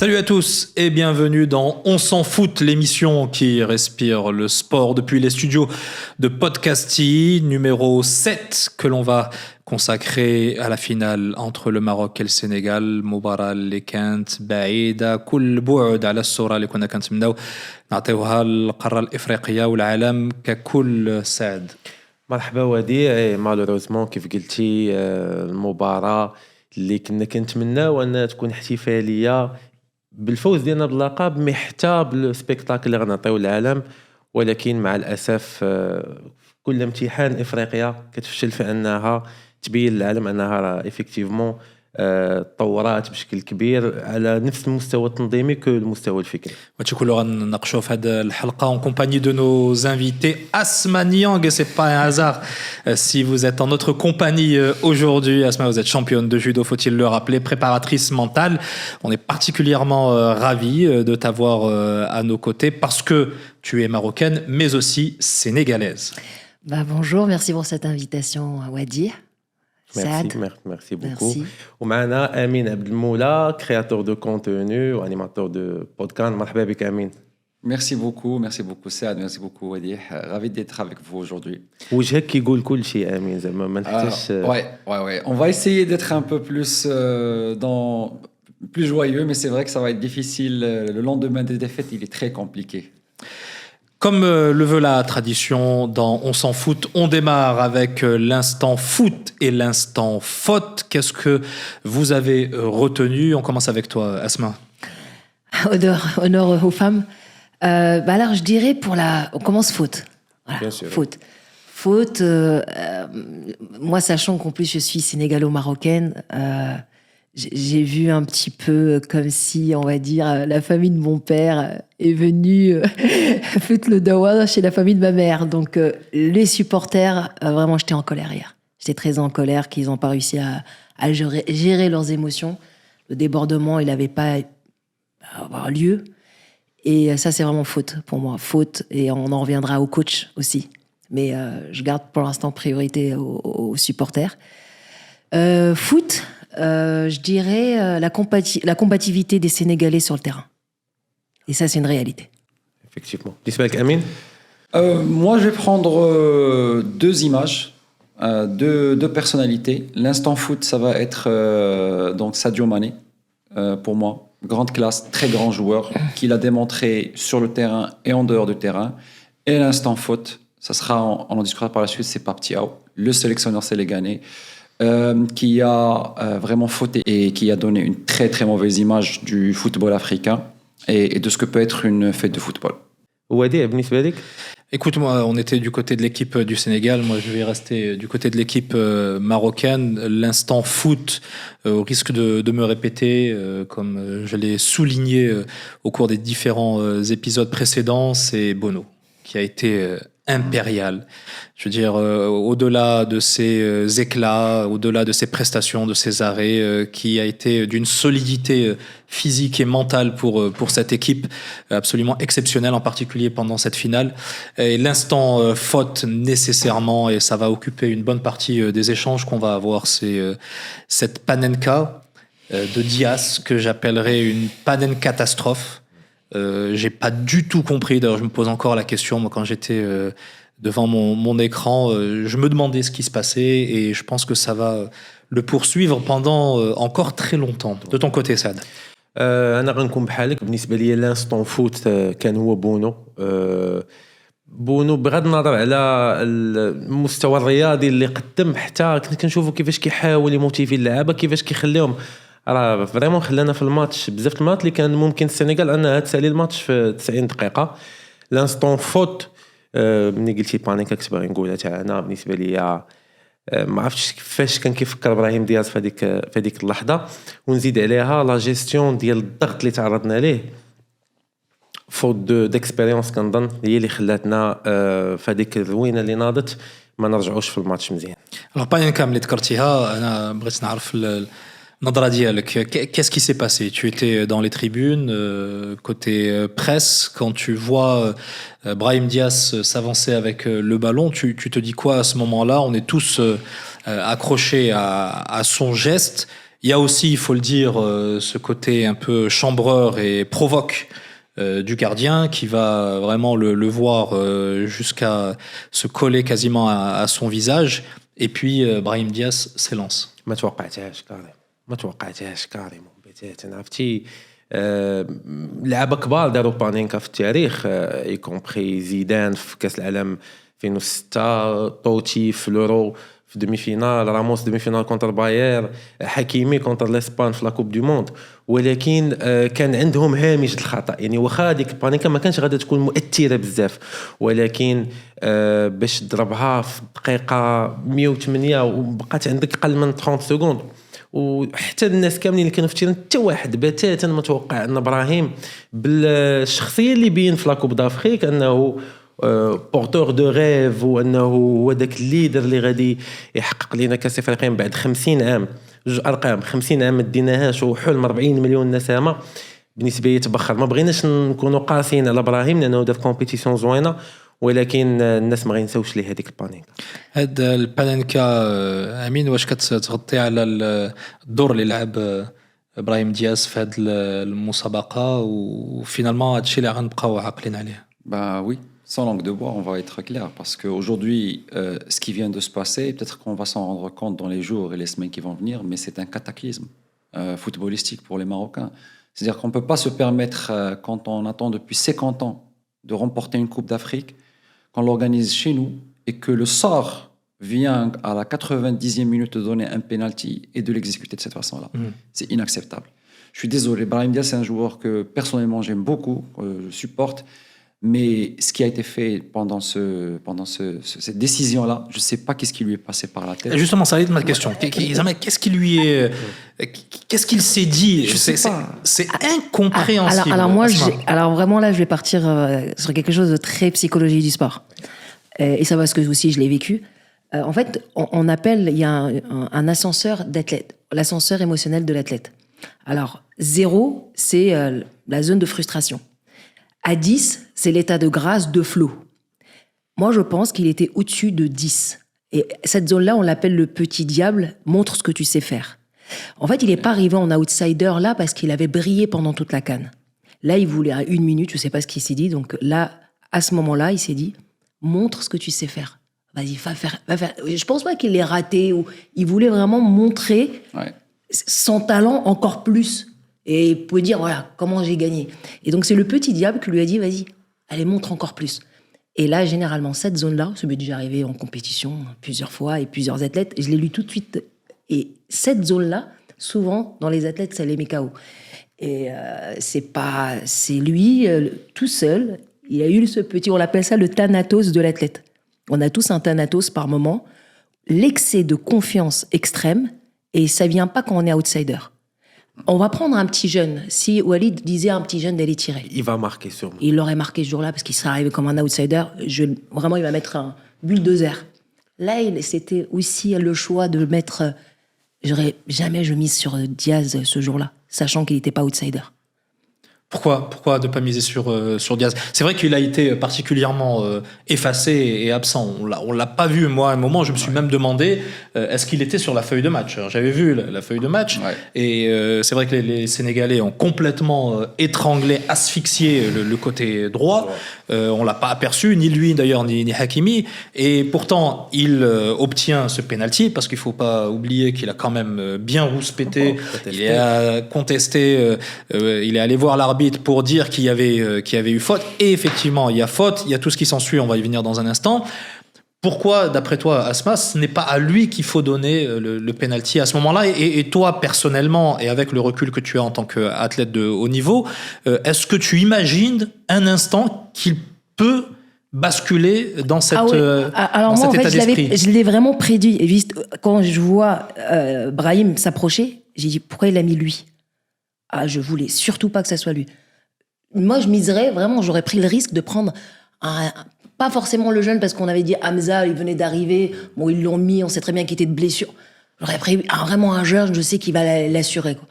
Salut à tous et bienvenue dans On s'en fout, l'émission qui respire le sport depuis les studios de Podcasty, numéro 7, que l'on va consacrer à la finale entre le Maroc et le Sénégal. مباراة اللي كانت بعيدة كل بعد على الصورة اللي كنا كنتمناو نعطيوها للقارة الإفريقية والعالم ككل. سعد مرحبا وديع. مالوروزمون كيف قلتي المباراة اللي كنا كنتمناو انها تكون احتفالية بالفوز ديالنا باللقب، مي حتى بالسبيكتاكل اللي غنعطيو للعالم، ولكن مع الاسف كل امتحان افريقيا كتفشل في انها تبين للعالم انها راه ايفيكتيفمون تطورات بشكل كبير على نفس المستوى التنظيمي كالمستوى الفكري. هادشي كله غنناقشوه في هذه الحلقه en compagnie de nos invités. Asma Niang, et c'est pas un hasard si vous êtes en notre compagnie aujourd'hui. Asma, vous êtes championne de judo, faut-il le rappeler, préparatrice mentale. On est particulièrement ravis de t'avoir à nos côtés parce que tu es marocaine mais aussi sénégalaise. Bonjour, merci pour cette invitation, Wadi. Merci beaucoup. ومعنا امين عبد المولى، créateur de contenu ou animateur de podcast. مرحبا بك امين. Merci beaucoup Saad, merci beaucoup Wadi. Ravi d'être avec vous aujourd'hui. وجهك كيقول كل شيء امين، زعما ما نحتاجش. Ouais. On va essayer d'être un peu plus plus joyeux, mais c'est vrai que ça va être difficile. Le lendemain des défaites, il est très compliqué. Comme le veut la tradition, dans On s'en fout, on démarre avec l'instant foot et l'instant faute. Qu'est-ce que vous avez retenu? On commence avec toi, Asma. Honneur aux femmes. Alors, je dirais on commence faute. Voilà, bien sûr. Faute. Moi, sachant qu'en plus je suis sénégalo-marocaine, j'ai vu un petit peu comme si, on va dire, la famille de mon père est venue foutre le dawa chez la famille de ma mère. Donc, les supporters, vraiment, j'étais en colère hier. J'étais très en colère qu'ils n'ont pas réussi à gérer leurs émotions. Le débordement, il n'avait pas à avoir lieu. Et ça, c'est vraiment faute pour moi. Faute, et on en reviendra au coach aussi. Mais je garde pour l'instant priorité aux supporters. Foot... je dirais la combativité des Sénégalais sur le terrain. Et ça, c'est une réalité. Effectivement. بالنسبة لك أمين؟ Moi, je vais prendre deux images, deux personnalités. L'instant foot, ça va être donc Sadio Mané, pour moi. Grande classe, très grand joueur, qu'il a démontré sur le terrain et en dehors du terrain. Et l'instant faute, ça sera, on en discutera par la suite, c'est Pape Thiaw, le sélectionneur sénégalais, qui a vraiment fauté et qui a donné une très très mauvaise image du football africain et de ce que peut être une fête de football. وديع بالنسبة لك؟ Écoute, moi, on était du côté de l'équipe du Sénégal. Moi, je vais rester du côté de l'équipe marocaine. L'instant foot, au risque de me répéter, comme je l'ai souligné au cours des différents épisodes précédents, c'est Bono, qui a été impérial. Je veux dire, au-delà de ses éclats, au-delà de ses prestations, de ses arrêts, qui a été d'une solidité physique et mentale pour cette équipe absolument exceptionnelle, en particulier pendant cette finale. Et l'instant faute, nécessairement, et ça va occuper une bonne partie des échanges qu'on va avoir, c'est cette panenka de Diaz, que j'appellerais une panen catastrophe. J'ai pas du tout compris. D'ailleurs, je me pose encore la question. Moi, quand j'étais devant mon écran, je me demandais ce qui se passait et je pense que ça va le poursuivre pendant encore très longtemps. De ton côté, Saad. أنا غنكون بحالك. بالنسبة لي لانستون فوت كان هو بونو بغض النظر على المستوى الرياضي اللي قدم، حتى كنت كنشوفوا كيفاش كيحاول يموتيفي اللعابة، كيفاش كيخليهم. راه فريمون خلانا في الماتش بزاف الماتش اللي كان ممكن السنغال انها تسالي الماتش في 90 دقيقه. لانستون فوت ملي قلتي بانيكا كنت باغي نقولها تاع انا بالنسبه ليا. ما عرفتش كيفاش كان كيفكر ابراهيم دياز في هذيك اللحظه، ونزيد عليها لا جيستيون ديال الضغط اللي تعرضنا ليه. فوت ديكسبيريونس كنظن هي اللي خلاتنا في هذيك الروينه اللي ناضت ما نرجعوش في الماتش مزيان. Alors بانيكا اللي ذكرتيها، انا بغيت نعرف Nadra Dialek, qu'est-ce qui s'est passé? Tu étais dans les tribunes, côté presse, quand tu vois Brahim Diaz s'avancer avec le ballon, tu te dis quoi à ce moment-là? On est tous accrochés à son geste. Il y a aussi, il faut le dire, ce côté un peu chambreur et provoque du gardien qui va vraiment le voir jusqu'à se coller quasiment à son visage. Et puis Brahim Diaz s'élance. ما توقعتهاش كاريمون بتاتا عرفتي لعبة كبار داروا بانينكا في التاريخ اي كومبري زيدان في كاس العالم 2006 طوتي في اليورو في دومي فينال راموس دومي فينال كونتر باير حكيمي كونتر الاسبان في لا كوب دو موند ولكن كان عندهم هامش الخطا يعني واخا هذيك البانيكا ما كانش غادا تكون مؤثره بزاف ولكن باش تضربها في دقيقه 108 وبقات عندك اقل من 30 سكوند وحتى الناس كاملين اللي كانوا في حتى واحد بتاتا ما توقع ان ابراهيم بالشخصيه اللي بين في لا كوب دافريك انه بورتور دو ريف وانه هو داك الليدر اللي غادي يحقق لنا كاس افريقيا بعد 50 عام جوج ارقام 50 عام ما ديناهاش وحلم 40 مليون نسمه بالنسبه لي تبخر ما بغيناش نكونوا قاسيين على ابراهيم لانه دار كومبيتيسيون زوينه ولكن الناس ما غينساوش ليه هذيك البانينكا هاد البانينكا امين واش كتغطي على الدور اللي لعب ابراهيم دياز في هاد المسابقه وفينالمون هادشي اللي غنبقاو عاقلين عليه Bah oui, sans langue de bois, on va être clair, parce qu'aujourd'hui, ce qui vient de se passer, peut-être qu'on va s'en rendre compte dans les jours et les semaines qui vont venir, mais c'est un cataclysme footballistique pour les Marocains. C'est-à-dire qu'on ne peut pas se permettre, quand on attend depuis 50 ans de remporter une Coupe d'Afrique, qu'on l'organise chez nous et que le sort vient à la 90e minute de donner un penalty et de l'exécuter de cette façon-là. C'est inacceptable. Je suis désolé, Brahim Diaz, c'est un joueur que personnellement j'aime beaucoup, que je supporte. Mais ce qui a été fait pendant cette décision-là, je ne sais pas qu'est-ce qui lui est passé par la tête. Justement, ça va être ma question. Qu'est-ce qui lui est... Qu'est-ce qu'il s'est dit? C'est incompréhensible. Alors moi, alors vraiment là, je vais partir sur quelque chose de très psychologie du sport. Et ça parce que aussi je l'ai vécu. En fait, on appelle, il y a un ascenseur d'athlète, l'ascenseur émotionnel de l'athlète. Alors, 0, c'est la zone de frustration. À 10, c'est l'état de grâce, de flow. Moi, je pense qu'il était au-dessus de 10. Et cette zone-là, on l'appelle le petit diable, montre ce que tu sais faire. En fait, il n'est pas arrivé en outsider là parce qu'il avait brillé pendant toute la CAN. Là, il voulait à 1 minute, je ne sais pas ce qu'il s'est dit. Donc là, à ce moment-là, il s'est dit, montre ce que tu sais faire. Vas-y, va faire. Je ne pense pas qu'il l'ait raté. Ou il voulait vraiment montrer son talent encore plus. Et il pouvait dire, voilà, comment j'ai gagné. Et donc, c'est le petit diable qui lui a dit, vas-y, allez, montre encore plus. Et là, généralement, cette zone-là, ça m'est déjà arrivé en compétition plusieurs fois et plusieurs athlètes, je l'ai lu tout de suite. Et cette zone-là, souvent, dans les athlètes, ça les met KO. Et c'est lui, tout seul, il a eu ce petit, on l'appelle ça le thanatos de l'athlète. On a tous un thanatos par moment, l'excès de confiance extrême, et ça vient pas quand on est outsider. On va prendre un petit jeune. Si Walid disait à un petit jeune d'aller tirer. Il va marquer sûrement. Il l'aurait marqué ce jour-là parce qu'il serait arrivé comme un outsider. Vraiment, il va mettre un bulldozer. Là, c'était aussi le choix de mettre... Jamais je mise sur Diaz ce jour-là, sachant qu'il n'était pas outsider. Pourquoi ne pas miser sur Diaz? C'est vrai qu'il a été particulièrement effacé et absent. On l'a pas vu. Moi, à un moment, je me suis même demandé est-ce qu'il était sur la feuille de match. Alors, j'avais vu la feuille de match et c'est vrai que les Sénégalais ont complètement étranglé, asphyxié le côté droit. On l'a pas aperçu, ni lui d'ailleurs, ni Hakimi. Et pourtant, il obtient ce penalty parce qu'il faut pas oublier qu'il a quand même bien rouspété. Il a contesté. Il est allé voir l'arbitre pour dire qu'il y avait eu faute. Et effectivement, il y a faute, il y a tout ce qui s'ensuit, on va y venir dans un instant. Pourquoi, d'après toi, Asma, ce n'est pas à lui qu'il faut donner le penalty à ce moment-là? Et toi, personnellement, et avec le recul que tu as en tant qu'athlète de haut niveau, est-ce que tu imagines un instant qu'il peut basculer dans cet état d'esprit? Je l'ai vraiment prédit. Et juste, quand je vois Brahim s'approcher, j'ai dit, pourquoi il a mis lui? Je voulais surtout pas que ça soit lui. Moi, je miserais vraiment, j'aurais pris le risque de prendre pas forcément le jeune, parce qu'on avait dit Hamza, il venait d'arriver, bon, ils l'ont mis, on sait très bien qu'il était de blessure. J'aurais pris vraiment un jeune, je sais qu'il va l'assurer, quoi.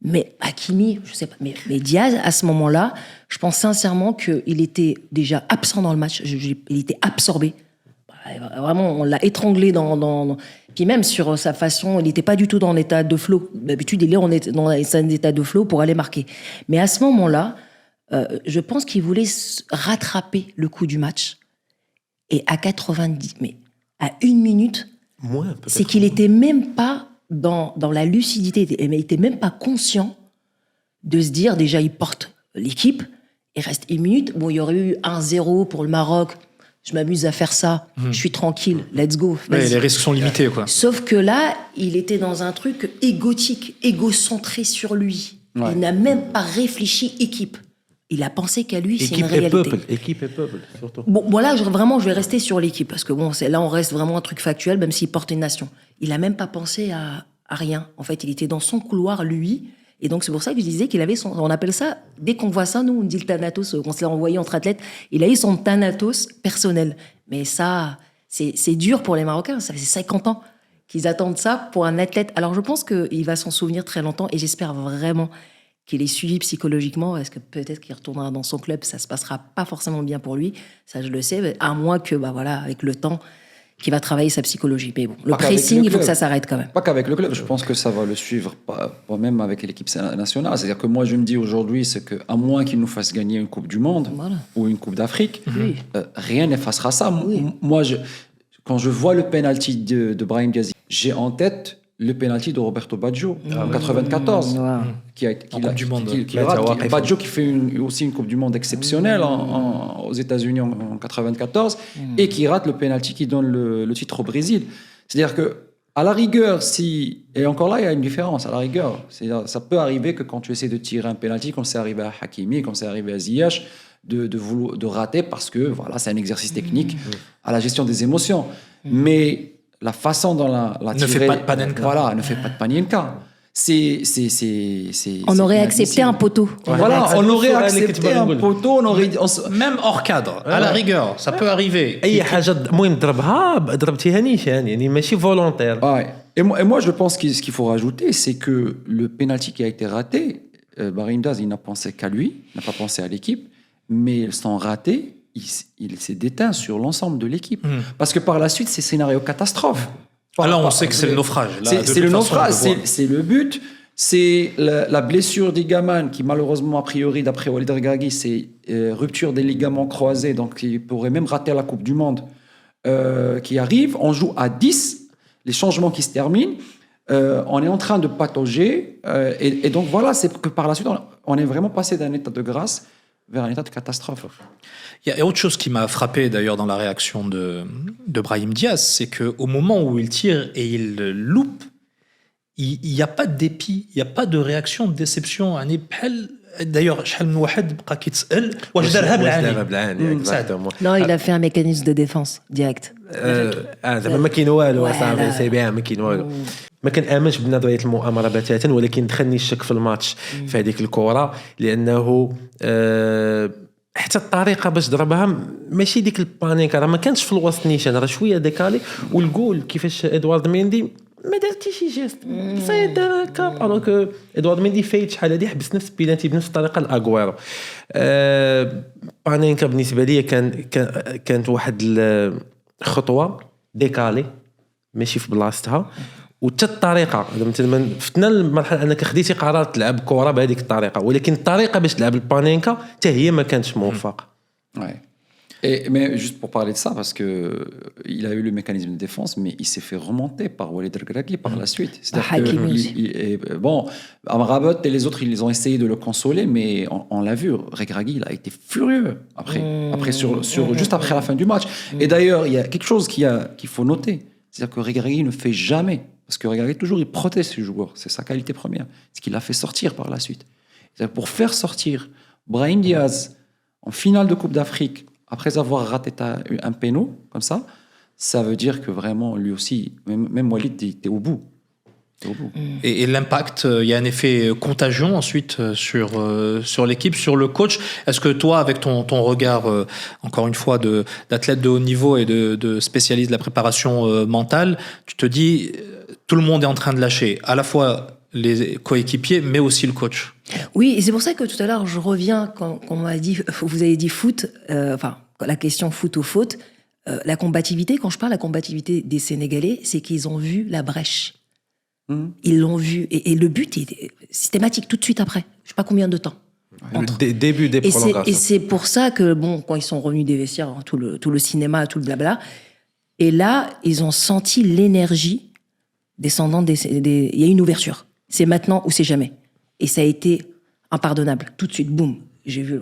Mais Hakimi, je sais pas. Mais Diaz, à ce moment-là, je pense sincèrement qu'il était déjà absent dans le match. Il était absorbé. Vraiment, on l'a étranglé dans... Puis même sur sa façon, il n'était pas du tout dans l'état de flow. D'habitude, il est dans un état de flow pour aller marquer. Mais à ce moment-là, je pense qu'il voulait rattraper le coup du match. Et à 90, mais à 1 minute, c'est qu'il n'était même pas dans la lucidité, il n'était même pas conscient de se dire, déjà, il porte l'équipe, il reste 1 minute. Bon, il y aurait eu 1-0 pour le Maroc. Je m'amuse à faire ça. Je suis tranquille. Let's go. Ouais, les risques sont limités, quoi. Sauf que là, il était dans un truc égotique, égocentré sur lui. Ouais. Il n'a même pas réfléchi équipe. Il a pensé qu'à lui, c'est une réalité. Équipe et peuple, surtout. Bon, voilà, je vais rester sur l'équipe. Parce que bon, là, on reste vraiment un truc factuel, même s'il porte une nation. Il n'a même pas pensé à rien. En fait, il était dans son couloir, lui. Et donc, c'est pour ça que je disais qu'il avait on appelle ça, dès qu'on voit ça, nous, on dit le Thanatos, on se l'a envoyé entre athlètes, il a eu son Thanatos personnel. Mais ça, c'est dur pour les Marocains, ça fait 50 ans qu'ils attendent ça pour un athlète. Alors, je pense qu'il va s'en souvenir très longtemps et j'espère vraiment qu'il est suivi psychologiquement, parce que peut-être qu'il retournera dans son club, ça se passera pas forcément bien pour lui, ça je le sais, à moins que, voilà, avec le temps, qu'il va travailler sa psychologie. Mais bon, le pressing, il faut que ça s'arrête quand même. Pas qu'avec le club, je pense que ça va le suivre, pas même avec l'équipe nationale. C'est-à-dire que moi, je me dis aujourd'hui, c'est qu'à moins qu'il nous fasse gagner une Coupe du Monde ou une Coupe d'Afrique, rien n'effacera ça. Oui. Moi, quand je vois le penalty de Brahim Diaz, j'ai en tête le penalty de Roberto Baggio en 94, qui Coupe du Monde. Baggio qui fait aussi une Coupe du Monde exceptionnelle aux États-Unis en 94 et qui rate le penalty qui donne le titre au Brésil. C'est-à-dire que à la rigueur, et encore là, il y a une différence. À la rigueur, ça peut arriver que quand tu essaies de tirer un penalty, quand c'est arrivé à Hakimi, quand c'est arrivé à Ziyech, de rater parce que voilà, c'est un exercice technique à la gestion des émotions. Mais la façon dont la ne fait pas de Panenka. Voilà, ne fait pas de Panenka. On aurait accepté un poteau. Voilà, on aurait accepté un poteau, même hors cadre, à la rigueur, ça peut arriver. اي حاجه المهم ضربتيها نيشان يعني ماشي volontaire. Ouais. Et moi, je pense ce qu'il faut rajouter, c'est que le penalty qui a été raté, Brahim Diaz, il n'a pensé qu'à lui, il n'a pas pensé à l'équipe, mais sans rater, il s'est déteint sur l'ensemble de l'équipe. Parce que par la suite, c'est scénario catastrophe. Là, on sait que c'est le naufrage. C'est le naufrage, c'est le but. C'est la blessure des gamins qui, malheureusement, a priori, d'après Walid Regragui, c'est rupture des ligaments croisés, donc il pourrait même rater la Coupe du Monde qui arrive. On joue à 10, les changements qui se terminent. On est en train de patauger. Et donc, voilà, c'est que par la suite, on est vraiment passé d'un état de grâce vers un état de catastrophe. Il y a autre chose qui m'a frappé d'ailleurs dans la réaction de Brahim Diaz, c'est qu'au moment où il tire et il loupe, il n'y a pas de dépit, il n'y a pas de réaction de déception. D'ailleurs, شحال من واحد بقى كيتسأل واش دارها بالعاني. Non, il a fait un mécanisme de défense direct. زعما ما كاين والو صافي سي بيان ما كاين والو. ما كنآمنش بنظريه المؤامره بتاتا، ولكن دخلني الشك في الماتش في هذيك الكره، لانه حتى الطريقه باش ضربها ماشي ديك البانيكا، راه ما كانش في الوسط نيشان، راه شويه ديكالي. والجول كيفاش ادوارد ميندي ما دار شي جيست صايد دار هكا، الوغ ادوارد ميندي فايت شحال هادي حبس نفس بيناتي بنفس الطريقه لاغويرو. بانيكا بالنسبه لي كانت واحد الخطوه ديكالي ماشي في بلاصتها، وحتى الطريقه مثلا فتنا المرحله انك خديتي قرار تلعب كره بهذيك الطريقه، ولكن الطريقه باش تلعب البانينكا حتى هي ما كانتش موفقه. Mais juste pour parler de ça, parce que il a eu le mécanisme de défense, mais il s'est fait remonter par Walid Regragui par la suite. C'est-à-dire bon, Amrabat et les autres, ils ont essayé de le consoler, mais on l'a vu, Regragui, il a été furieux après juste après la fin du match. Et d'ailleurs, il y a quelque chose qu'il faut noter, c'est-à-dire que Regragui ne fait jamais, parce que Regragui toujours il protège ses joueurs, c'est sa qualité première, ce qu'il a fait sortir par la suite. C'est-à-dire pour faire sortir Brahim Diaz en finale de Coupe d'Afrique, après avoir raté un péno, comme ça veut dire que vraiment, lui aussi, même Walid, il était au bout. Et l'impact, il y a un effet contagion ensuite sur l'équipe, sur le coach. Est-ce que toi, avec ton regard, encore une fois, d'athlète de haut niveau et de spécialiste de la préparation mentale, tu te dis, tout le monde est en train de lâcher, à la fois les coéquipiers, mais aussi le coach. Oui, et c'est pour ça que tout à l'heure, je reviens, quand on m'a dit, vous avez dit foot, la question foot ou faute, La combativité, quand je parle de la combativité des Sénégalais, c'est qu'ils ont vu la brèche. Ils l'ont vu. Et le but est systématique, tout de suite après. Je sais pas combien de temps. Le début des Et prolongations. c'est pour ça que, bon, quand ils sont revenus des vestiaires, tout le cinéma, tout le blabla, et là, ils ont senti l'énergie descendante il y a une ouverture. C'est maintenant ou c'est jamais. Et ça a été impardonnable. Tout de suite, boum. J'ai vu,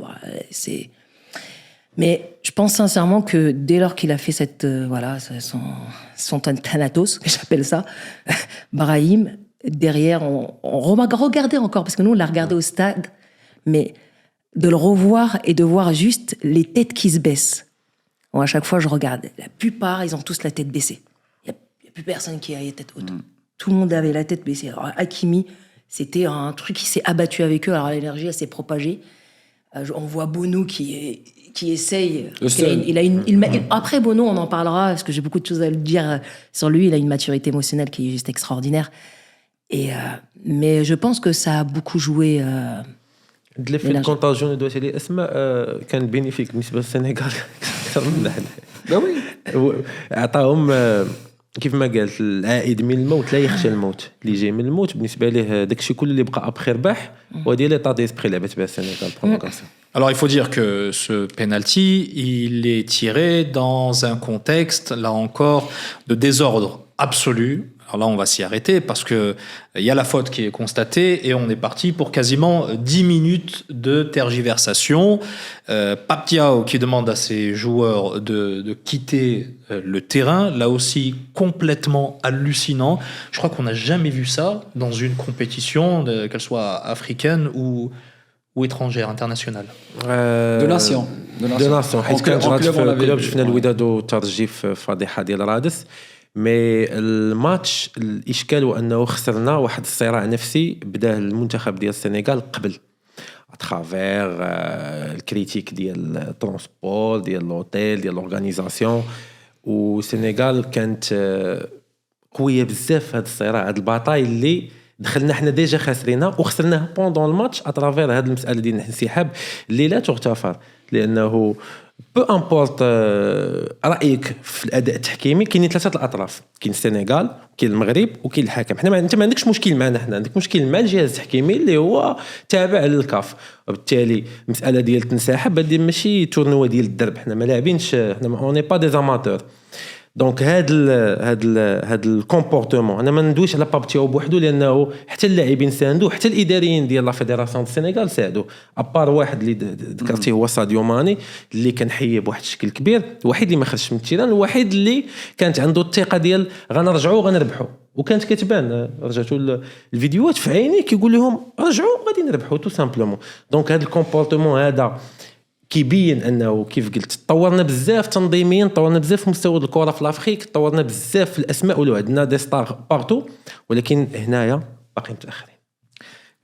Mais je pense sincèrement que dès lors qu'il a fait son Thanatos, que j'appelle ça, Brahim, derrière, on regardait encore, parce que nous, on l'a regardé au stade, mais de le revoir et de voir juste les têtes qui se baissent. Bon, à chaque fois, je regarde. La plupart, ils ont tous la tête baissée. Il n'y a plus personne qui a la tête haute. Tout le monde avait la tête baissée. Alors, Hakimi, c'était un truc qui s'est abattu avec eux. Alors, l'énergie, elle s'est propagée. On voit Bono qui essaye. Après, Bono, on en parlera, parce que j'ai beaucoup de choses à le dire sur lui. Il a une maturité émotionnelle qui est juste extraordinaire. Mais je pense que ça a beaucoup joué. l'effet de contagion اللي دويتي عليه اسماء كان بينيفيك بالنسبه للسنغال اكثر من Ben oui. عطاهم كيف ما قالت العائد من الموت لا يخشى الموت اللي جاي من الموت بالنسبه ليه داكشي كل اللي بقى ابخي رباح وهذه لي طا ديسبري لعبت بها السنغال بروفوكاسيون. Alors, il faut dire que ce penalty, il est tiré dans un contexte, là encore, de désordre absolu. Alors là, on va s'y arrêter parce que il y a la faute qui est constatée et on est parti pour quasiment 10 minutes de tergiversation. Pape Thiaw qui demande à ses joueurs de quitter le terrain, là aussi complètement hallucinant. Je crois qu'on n'a jamais vu ça dans une compétition, qu'elle soit africaine ou étrangère, internationale. De nation. حيت كان جرات في كلوب شفنا الوداد وترجي في فضيحه ديال رادس. مي الماتش الاشكال هو انه خسرنا واحد الصراع نفسي بداه المنتخب ديال السنغال قبل اترافير الكريتيك ديال الترونسبور ديال لوتيل ديال لورغانيزاسيون والسنغال كانت قويه بزاف هذا الصراع هذا البطاي اللي دخلنا حنا ديجا خاسرينها وخسرناه بوندون الماتش اترافير هذه المساله ديال الانسحاب اللي لا تغتفر لانه بو امبورت رايك في الاداء التحكيمي كاينين ثلاثه الاطراف كاين السنغال كاين المغرب وكاين الحكم حنا انت ما عندكش مشكل معنا حنا عندك مشكل مع الجهاز التحكيمي اللي هو تابع للكاف وبالتالي المساله ديال الانسحاب هذه ماشي تورنوا ديال الدرب حنا ما لاعبينش حنا اوني با دي اماتور دونك هاد الكومبورتمون انا ما ندويش على باب تياو بوحدو لانه حتى اللاعبين ساندو حتى الاداريين ديال لا فيدراسيون دو السنغال ساعدوا ابار واحد اللي ذكرتيه هو ساديو ماني اللي كان حي بواحد الشكل كبير الوحيد اللي ما خرجش من التيران الوحيد اللي كانت عنده الثقه ديال غنرجعوا غنربحوا وكانت كتبان رجعتوا الفيديوهات في عيني كيقول لهم رجعوا غادي نربحوا تو سامبلومون دونك هذا الكومبورتمون هذا كيبين انه كيف قلت تطورنا بزاف تنظيميا تطورنا بزاف في مستوى الكره في الافريق تطورنا بزاف في الاسماء ولو عندنا دي ستار بارتو ولكن هنايا باقي متاخرين.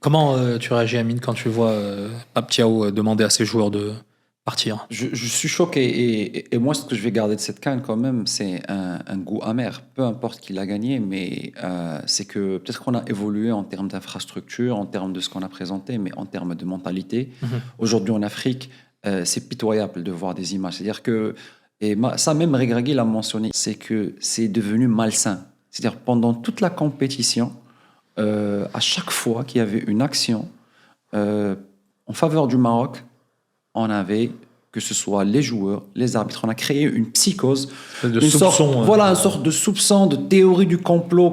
Comment tu réagis, Amine, quand tu vois Pape Thiaw demander à ses joueurs de partir? Je suis choqué et moi ce que je vais garder de cette CAN quand même c'est un goût amer, peu importe qui l'a gagné, mais c'est que peut-être qu'on a évolué en termes d'infrastructure, en termes de ce qu'on a présenté, mais en termes de mentalité. Aujourd'hui en Afrique, c'est pitoyable de voir des images. C'est-à-dire que, ça même Regragui l'a mentionné, c'est que c'est devenu malsain. C'est-à-dire pendant toute la compétition, à chaque fois qu'il y avait une action en faveur du Maroc, on avait, que ce soit les joueurs, les arbitres, on a créé une psychose, une sorte de soupçon, de théorie du complot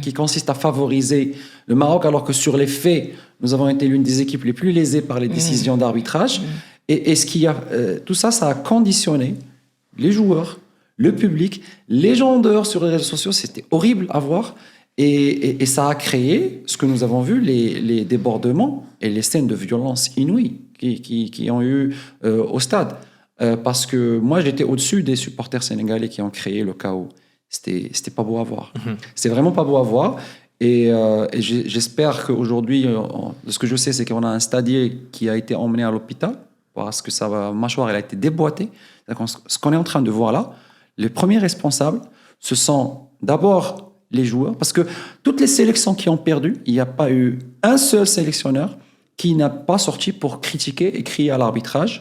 qui consiste à favoriser le Maroc, alors que sur les faits, nous avons été l'une des équipes les plus lésées par les décisions d'arbitrage. Et ce qui a, tout ça, ça a conditionné les joueurs, le public, les gens en dehors sur les réseaux sociaux. C'était horrible à voir. Et ça a créé ce que nous avons vu, les débordements et les scènes de violence inouïes qui ont eu au stade. Parce que moi, j'étais au-dessus des supporters sénégalais qui ont créé le chaos. C'était pas beau à voir. C'est vraiment pas beau à voir. Et j'espère qu'aujourd'hui, ce que je sais, c'est qu'on a un stadier qui a été emmené à l'hôpital parce que sa mâchoire elle a été déboîtée. Ce qu'on est en train de voir là, les premiers responsables, ce sont d'abord les joueurs, parce que toutes les sélections qui ont perdu, il n'y a pas eu un seul sélectionneur qui n'a pas sorti pour critiquer et crier à l'arbitrage.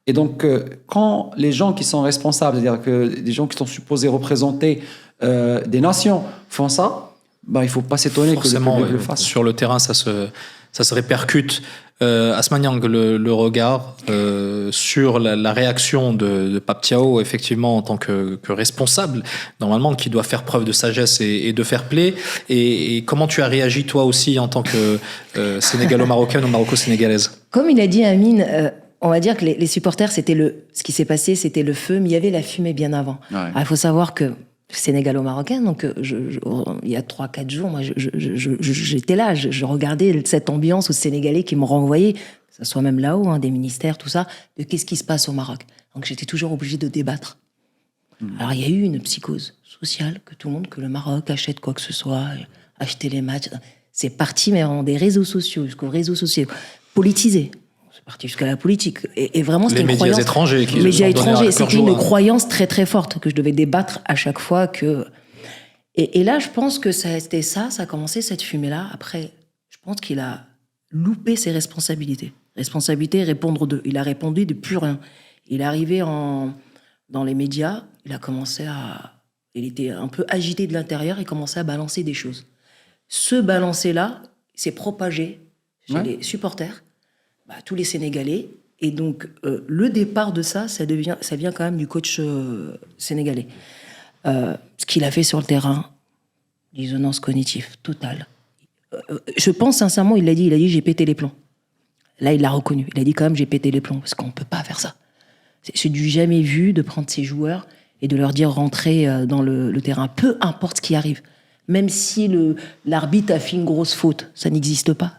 Et donc, quand les gens qui sont responsables, c'est-à-dire que des gens qui sont supposés représenter des nations font ça, il ne faut pas s'étonner que le public le fasse. Sur le terrain, ça se répercute. Asman Yang, le regard sur la réaction de Pape Thiaw, effectivement, en tant que responsable, normalement, qui doit faire preuve de sagesse et de fair play. Et comment tu as réagi, toi aussi, en tant que sénégalo-marocaine ou maroco-sénégalaise? Comme il a dit Amine, on va dire que les supporters, ce qui s'est passé, c'était le feu, mais il y avait la fumée bien avant. Ouais. Il faut savoir que sénégalo-marocain, donc il y a 3-4 jours, moi j'étais là, je regardais cette ambiance aux Sénégalais qui m'ont renvoyé, que ce soit même là-haut, des ministères, tout ça, de qu'est-ce qui se passe au Maroc. Donc j'étais toujours obligée de débattre. Alors il y a eu une psychose sociale, que le Maroc achète quoi que ce soit, acheter les matchs. C'est parti mais des réseaux sociaux, jusqu'aux réseaux sociaux, politisés. C'est parti jusqu'à la politique. Et vraiment, c'était une croyance. Les médias étrangers, c'était une croyance très très forte que je devais débattre à chaque fois que. Et là, je pense que c'était ça a commencé cette fumée-là. Après, je pense qu'il a loupé ses responsabilités. Responsabilité, répondre d'eux. Il a répondu de plus rien. Il est arrivé dans les médias, il a commencé il était un peu agité de l'intérieur, il commençait à balancer des choses. Ce balancer-là s'est propagé chez les supporters. Tous les Sénégalais. Et donc, le départ de ça vient quand même du coach sénégalais. Ce qu'il a fait sur le terrain, dissonance cognitive totale. Je pense sincèrement, il a dit, j'ai pété les plombs. Là, il l'a reconnu. Il a dit quand même, j'ai pété les plombs, parce qu'on ne peut pas faire ça. C'est du jamais vu de prendre ses joueurs et de leur dire rentrer dans le terrain, peu importe ce qui arrive. Même si l'arbitre a fait une grosse faute, ça n'existe pas.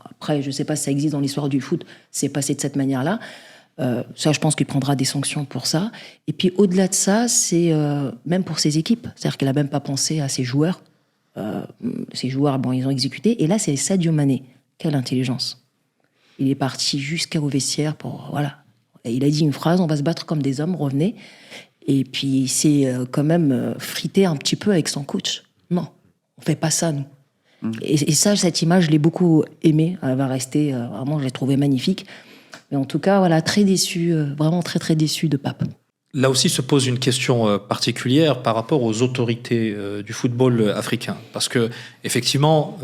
Après, je ne sais pas si ça existe dans l'histoire du foot, c'est passé de cette manière-là. Ça, je pense qu'il prendra des sanctions pour ça. Et puis, au-delà de ça, c'est même pour ses équipes. C'est-à-dire qu'il n'a même pas pensé à ses joueurs. Ses joueurs, ils ont exécuté. Et là, c'est Sadio Mané. Quelle intelligence. Il est parti jusqu'au vestiaire pour... Voilà. Et il a dit une phrase, on va se battre comme des hommes, revenez. Et puis, il s'est quand même frité un petit peu avec son coach. Non, on ne fait pas ça, nous. Et ça, cette image, je l'ai beaucoup aimée. Elle va rester, vraiment, je l'ai trouvée magnifique. Mais en tout cas, voilà, très déçu, vraiment très, très déçu de Pape. Là aussi se pose une question particulière par rapport aux autorités du football africain. Parce que, effectivement,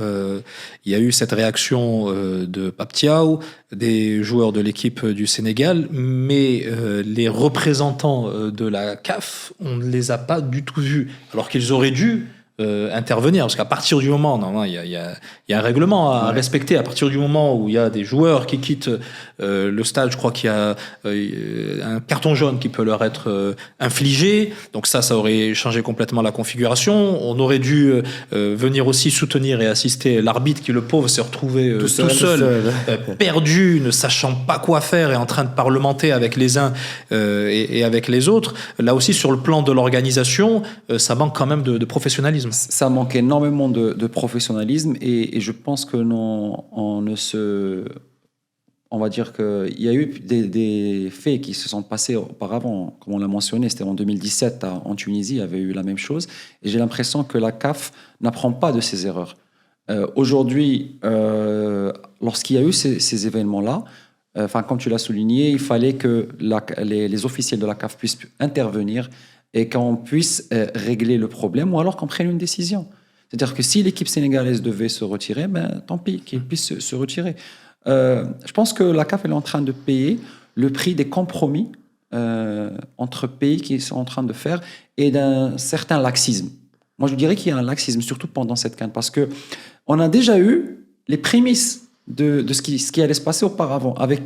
il y a eu cette réaction de Pape Thiaw, des joueurs de l'équipe du Sénégal, mais les représentants de la CAF, on ne les a pas du tout vus. Alors qu'ils auraient dû intervenir, parce qu'à partir du moment, non, il y a un règlement à respecter. À partir du moment où il y a des joueurs qui quittent le stade, je crois qu'il y a un carton jaune qui peut leur être infligé. Donc ça aurait changé complètement la configuration. On aurait dû venir aussi soutenir et assister l'arbitre qui, le pauvre, s'est retrouvé tout seul. Perdu, ne sachant pas quoi faire et en train de parlementer avec les uns et avec les autres. Là aussi, sur le plan de l'organisation, ça manque quand même de professionnalisme. Ça manque énormément de professionnalisme et je pense que on va dire qu'il y a eu des faits qui se sont passés auparavant, comme on l'a mentionné, c'était en 2017 en Tunisie, il y avait eu la même chose. Et j'ai l'impression que la CAF n'apprend pas de ses erreurs. Aujourd'hui, lorsqu'il y a eu ces événements-là, comme tu l'as souligné, il fallait que les officiels de la CAF puissent intervenir et qu'on puisse régler le problème ou alors qu'on prenne une décision. C'est-à-dire que si l'équipe sénégalaise devait se retirer, tant pis, qu'ils puissent se retirer. Je pense que la CAF elle est en train de payer le prix des compromis entre pays qui sont en train de faire et d'un certain laxisme. Moi, je dirais qu'il y a un laxisme, surtout pendant cette CAN, parce qu'on a déjà eu les prémices de ce qui allait se passer auparavant, avec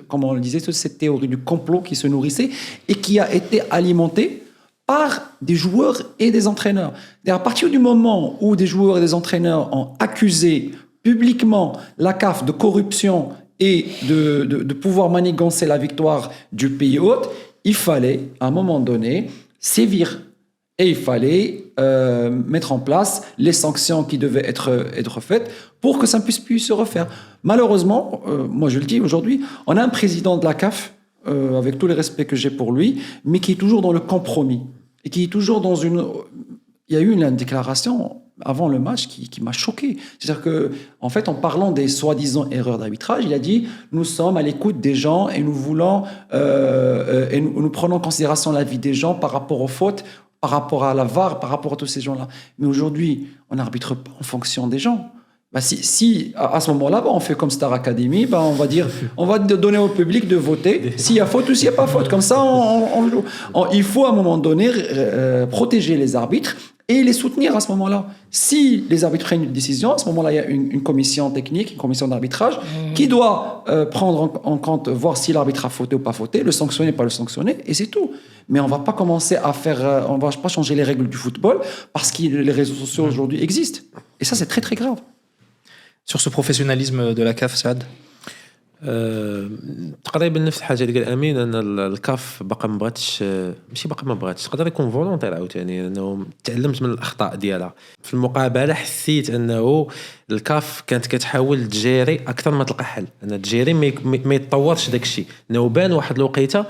comme on le disait, toute cette théorie du complot qui se nourrissait et qui a été alimentée par des joueurs et des entraîneurs. Et à partir du moment où des joueurs et des entraîneurs ont accusé publiquement la CAF de corruption et de pouvoir manigancer la victoire du pays hôte, il fallait, à un moment donné, sévir. Et il fallait mettre en place les sanctions qui devaient être faites pour que ça ne puisse plus se refaire. Malheureusement, moi je le dis aujourd'hui, on a un président de la CAF, avec tous les respects que j'ai pour lui, mais qui est toujours dans le compromis. Et qui est toujours dans une... Il y a eu une déclaration avant le match qui m'a choqué. C'est-à-dire que, en fait, en parlant des soi-disant erreurs d'arbitrage, il a dit nous sommes à l'écoute des gens et nous voulons et nous prenons en considération la vie des gens par rapport aux fautes, par rapport à la VAR, par rapport à tous ces gens-là. Mais aujourd'hui, on n'arbitre pas en fonction des gens. Bah si à ce moment-là, on fait comme Star Academy, bah on va donner au public de voter s'il y a faute ou s'il n'y a pas faute. Comme ça, il faut à un moment donné protéger les arbitres et les soutenir à ce moment-là. Si les arbitres prennent une décision, à ce moment-là, il y a une commission technique, une commission d'arbitrage qui doit prendre en compte, voir si l'arbitre a fauté ou pas fauté, le sanctionner, pas le sanctionner, et c'est tout. Mais on va pas commencer à on va pas changer les règles du football parce que les réseaux sociaux aujourd'hui existent. Et ça, c'est très très grave. Sur ce professionnalisme de la CAF, Saad. تقريبا نفس الحاجه اللي قال امين ان الكاف باقا ما بغاتش ماشي باقا ما بغاتش تقدر يكون فولونتير عاوتاني انه تعلمت من الاخطاء ديالها في المقابله حسيت انه الكاف كانت كتحاول تجيري اكثر ما تلقى حل ان تجيري ما يتطورش داك الشيء انه بان واحد الوقيته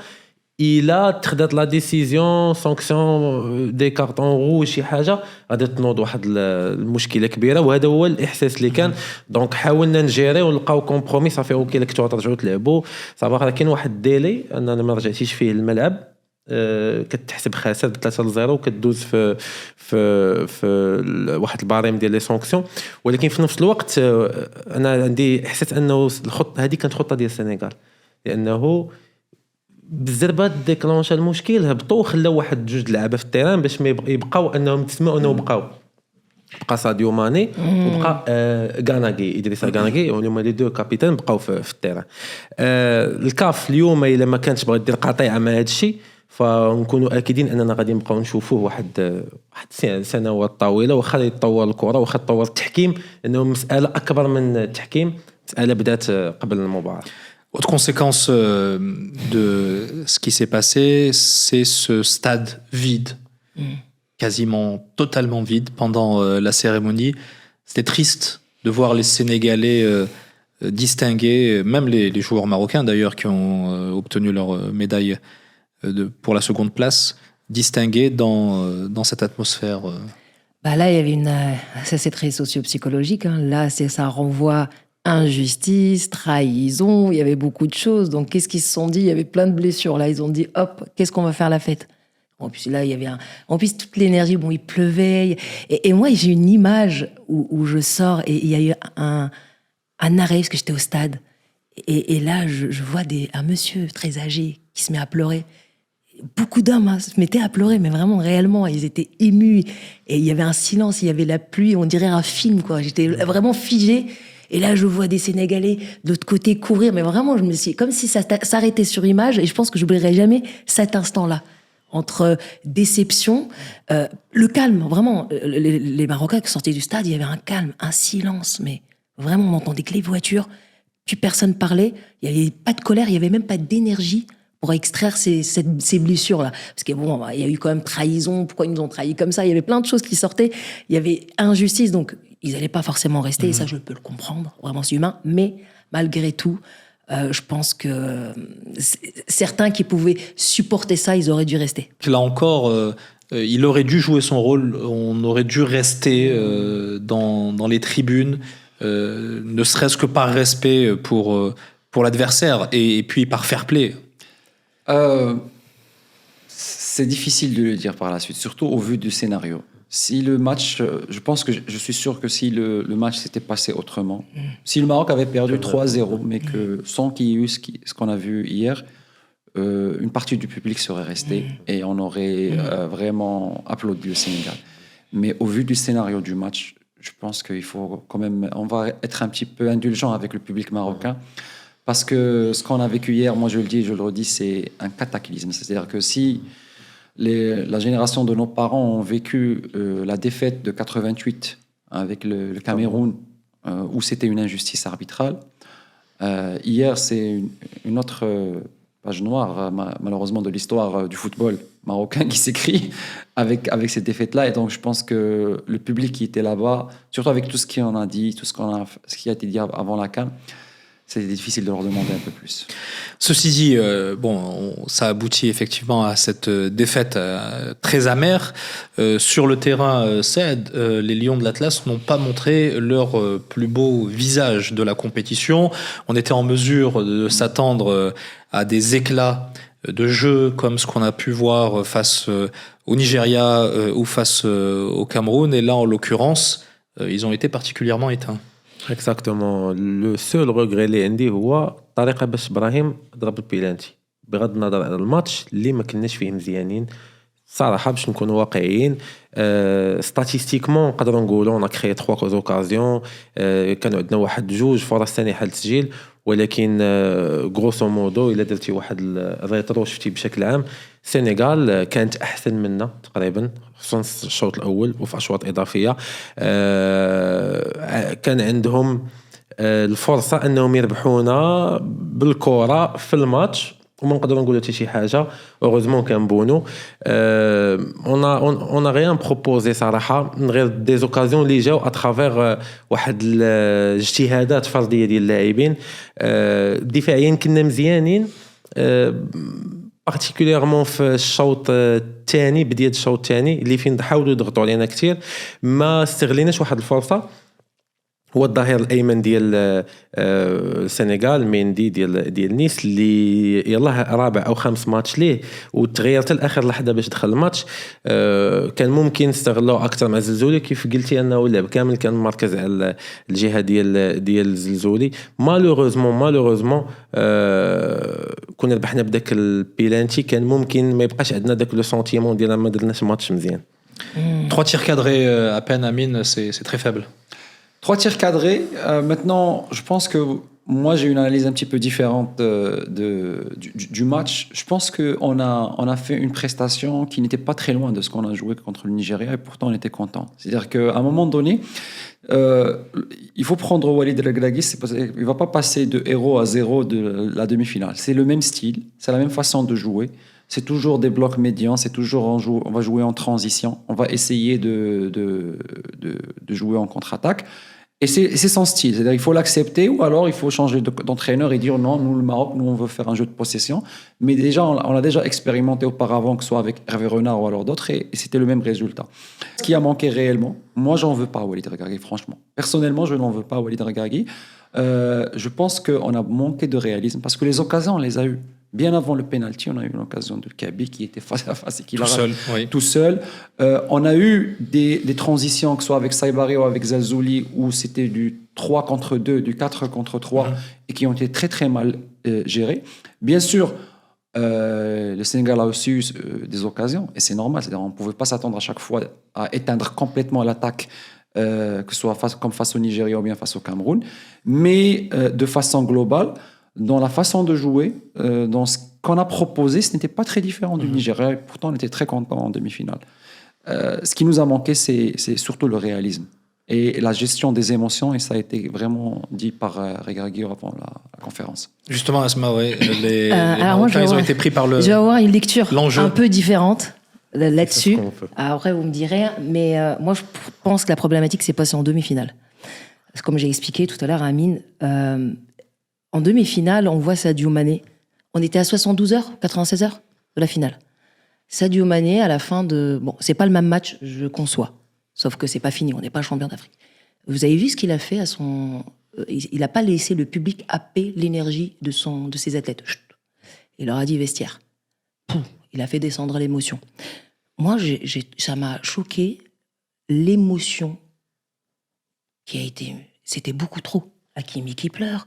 الى تخدات لا ديسيزيون سانكسيون دي كارطون روج شي حاجه غادي تنوض واحد المشكله كبيره وهذا هو الاحساس اللي كان دونك حاولنا نجيري ونلقاو كومبرومي صافي اوكي لك ترجعوا تلعبوا صافي راه كاين واحد الديلي اننا ما رجعتيش فيه الملعب كتحسب خاسر 3-0 وكتدوز في واحد الباريم ديال لي سانكسيون ولكن في نفس الوقت انا عندي احساس انه الخطه هذه كانت خطه ديال السنغال لانه بالزربات ديكلونشا المشكل هبطوا خلاو واحد جوج لعابه في التيران باش ما يبقاو انهم تسمعوا انه بقى ساديو ماني وبقى غاناغي ادريس غاناغي هما لي دو كابيتان بقاو في التيران الكاف اليوم الا ما كانتش بغات دير قطيعه مع هذا الشيء فنكونوا اكيدين اننا غادي نبقاو نشوفوه واحد سنوات طويله واخا يتطور الكره واخا يتطور التحكيم انه مساله اكبر من التحكيم مساله بدات قبل المباراه. Autre conséquence de ce qui s'est passé, c'est ce stade vide, quasiment totalement vide pendant la cérémonie. C'était triste de voir les Sénégalais distingués, même les joueurs marocains d'ailleurs qui ont obtenu leur médaille pour la seconde place, distingués dans cette atmosphère. Bah là, il y avait ça c'est très socio-psychologique. Hein. Là, ça renvoie injustice, trahison, il y avait beaucoup de choses. Donc, qu'est-ce qu'ils se sont dit? Il y avait plein de blessures. Là, ils ont dit, hop, qu'est-ce qu'on va faire la fête? En plus, là, il y avait en plus, toute l'énergie, bon, il pleuvait. Et moi, j'ai une image où je sors et il y a eu un arrêt parce que j'étais au stade. Et là, je vois un monsieur très âgé qui se met à pleurer. Beaucoup d'hommes se mettaient à pleurer, mais vraiment, réellement, ils étaient émus. Et il y avait un silence, il y avait la pluie, on dirait un film, quoi. J'étais vraiment figée. Et là, je vois des Sénégalais de l'autre côté courir, mais vraiment, je me suis comme si ça s'arrêtait sur image. Et je pense que j'oublierai jamais cet instant-là entre déception, le calme. Vraiment, les Marocains qui sortaient du stade, il y avait un calme, un silence, mais vraiment, on entendait que les voitures, plus personne parlait. Il y avait pas de colère, il y avait même pas d'énergie pour extraire ces blessures-là. Parce que bon, il y a eu quand même trahison. Pourquoi ils nous ont trahis comme ça? Il y avait plein de choses qui sortaient. Il y avait injustice, donc ils n'allaient pas forcément rester, et ça, je peux le comprendre, vraiment, c'est humain. Mais malgré tout, je pense que certains qui pouvaient supporter ça, ils auraient dû rester. Là encore, il aurait dû jouer son rôle, on aurait dû rester dans les tribunes, ne serait-ce que par respect pour l'adversaire, et puis par fair play. C'est difficile de le dire par la suite, surtout au vu du scénario. Si le match, je suis sûr que si le match s'était passé autrement, si le Maroc avait perdu 3-0, mais que sans qu'il y ait eu ce qu'on a vu hier, une partie du public serait restée et on aurait vraiment applaudi le Sénégal. Mais au vu du scénario du match, je pense qu'il faut quand même, on va être un petit peu indulgent avec le public marocain. Parce que ce qu'on a vécu hier, moi je le dis, je le redis, c'est un cataclysme. C'est-à-dire que si la génération de nos parents ont vécu la défaite de 88 avec le Cameroun, où c'était une injustice arbitrale, hier c'est une autre page noire, malheureusement, de l'histoire du football marocain qui s'écrit avec ces défaites-là. Et donc je pense que le public qui était là-bas, surtout avec tout ce qu'on a dit, ce qui a été dit avant la CAN, c'est difficile de leur demander un peu plus. Ceci dit, ça aboutit effectivement à cette défaite très amère. Sur le terrain, Saad, les Lions de l'Atlas n'ont pas montré leur plus beau visage de la compétition. On était en mesure de s'attendre à des éclats de jeu comme ce qu'on a pu voir face au Nigeria ou face au Cameroun. Et là, en l'occurrence, ils ont été particulièrement éteints. اكزاكتومون لو سول روغري اللي عندي هو الطريقه باش ابراهيم ضرب البيلانتي بغض النظر على الماتش اللي ما كناش فيه مزيانين صراحه باش نكونوا واقعيين ستاتيستيكمون نقدروا نقولوا انا كريي 3 اوكازيون كانوا عندنا واحد 2 فرص ثانيه حل تسجيل ولكن غروسو مودو الا درتي واحد الريترو شفتي بشكل عام السنغال كانت احسن منا تقريبا خصوصا الشوط الاول وفي اشواط اضافيه كان عندهم الفرصه انهم يربحونا بالكره في الماتش وما نقدروا نقولوا حتى شي حاجه اوغوزمون كان بونو اون ريان بروبوزي صراحه من غير دي زوكازيون اللي جاو اترافير واحد الاجتهادات فرديه ديال اللاعبين دفاعيا كنا مزيانين بارتيكوليرمون في الشوط الثاني بدايه الشوط الثاني اللي فين حاولوا يضغطوا علينا كثير ما استغليناش واحد الفرصه هو الظهير الايمن ديال السنغال ميندي ديال نيس اللي يلاه رابع او خامس ماتش ليه وتغيرت لاخر لحظه باش دخل الماتش كان ممكن نستغلوه اكثر مع زلزولي كيف قلتي انه اللعب كامل كان مركز على الجهه ديال زلزولي مالوروزمون كنا ربحنا بداك البيلانتي كان ممكن ما يبقاش عندنا داك لو سونتيمون ديال ما درناش ماتش مزيان 3 tirs cadrés à peine, Amine, c'est très faible. 3 tirs cadrés. Maintenant, je pense que moi, j'ai une analyse un petit peu différente du match. Je pense qu'on a fait une prestation qui n'était pas très loin de ce qu'on a joué contre le Nigeria et pourtant on était content. C'est-à-dire qu'à un moment donné, il faut prendre Walid Regragui, il ne va pas passer de héros à zéro de la demi-finale. C'est le même style, c'est la même façon de jouer. C'est toujours des blocs médians, c'est toujours on va jouer en transition, on va essayer de jouer en contre-attaque. Et c'est son style, c'est-à-dire il faut l'accepter ou alors il faut changer d'entraîneur et dire non, nous le Maroc, nous on veut faire un jeu de possession. Mais déjà, on l'a déjà expérimenté auparavant, que ce soit avec Hervé Renard ou alors d'autres, et c'était le même résultat. Ce qui a manqué réellement, moi j'en veux pas à Walid Regragui, franchement. Personnellement, je n'en veux pas à Walid Regragui. Je pense qu'on a manqué de réalisme parce que les occasions, on les a eues. Bien avant le penalty, on a eu l'occasion de Kaby qui était face à face et qui tout seul. On a eu des transitions, que ce soit avec Saibari ou avec Zalzouli, où c'était du 3 contre 2, du 4 contre 3, et qui ont été très très mal gérés. Bien sûr, le Sénégal a aussi eu des occasions, et c'est normal, c'est-à-dire on ne pouvait pas s'attendre à chaque fois à éteindre complètement l'attaque, que ce soit comme face au Nigeria ou bien face au Cameroun, mais de façon globale, dans la façon de jouer, dans ce qu'on a proposé, ce n'était pas très différent du Nigeria. Pourtant, on était très contents en demi-finale. Ce qui nous a manqué, c'est surtout le réalisme et la gestion des émotions. Et ça a été vraiment dit par Regragui avant la conférence. Justement, Asma, les Marocains, ils ont été pris par le... Je vais avoir une lecture un peu différente là-dessus. Après, vous me direz. Mais moi, je pense que la problématique s'est passée en demi-finale. Parce que comme j'ai expliqué tout à l'heure à Amine... en demi-finale, on voit Sadio Mané. On était à 72 heures, 96 heures de la finale. Sadio Mané, à la fin de... Bon, c'est pas le même match, je conçois. Sauf que c'est pas fini, on n'est pas champion d'Afrique. Vous avez vu ce qu'il a fait à son... Il n'a pas laissé le public happer l'énergie de ses athlètes. Chut. Il leur a dit vestiaire. Pouf, il a fait descendre l'émotion. Moi, ça m'a choqué l'émotion qui a été... C'était beaucoup trop. Hakimi qui pleure.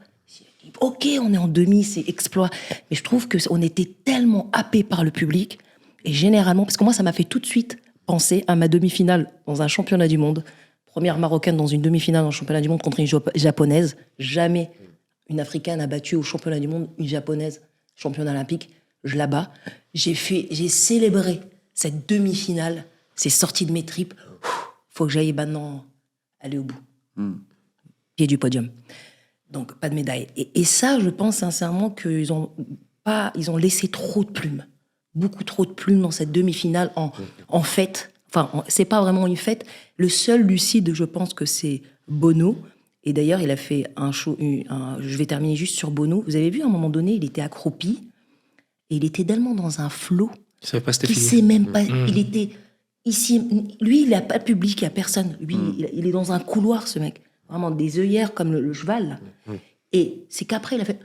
Ok, on est en demi, c'est exploit. Mais je trouve qu'on était tellement happé par le public. Et généralement, parce que moi, ça m'a fait tout de suite penser à ma demi-finale dans un championnat du monde. Première Marocaine dans une demi-finale dans un championnat du monde contre une Japonaise. Jamais une Africaine a battu au championnat du monde une Japonaise, championne olympique. Je la bats. J'ai célébré cette demi-finale, ces sorties de mes tripes. Faut que j'aille maintenant aller au bout. Pied du podium. Donc, pas de médaille. Et ça, je pense sincèrement qu'ils ont laissé trop de plumes. Beaucoup trop de plumes dans cette demi-finale en fête. Enfin, c'est pas vraiment une fête. Le seul lucide, je pense que c'est Bono. Et d'ailleurs, il a fait je vais terminer juste sur Bono. Vous avez vu, à un moment donné, il était accroupi et il était tellement dans un flow Il savait pas c'était qu'il fini. sait même pas. Il était ici. Lui, il n'a pas de public, il n'y a personne. Lui, il est dans un couloir, ce mec. Vraiment des œillères comme le cheval. Là. Et c'est qu'après, il a fait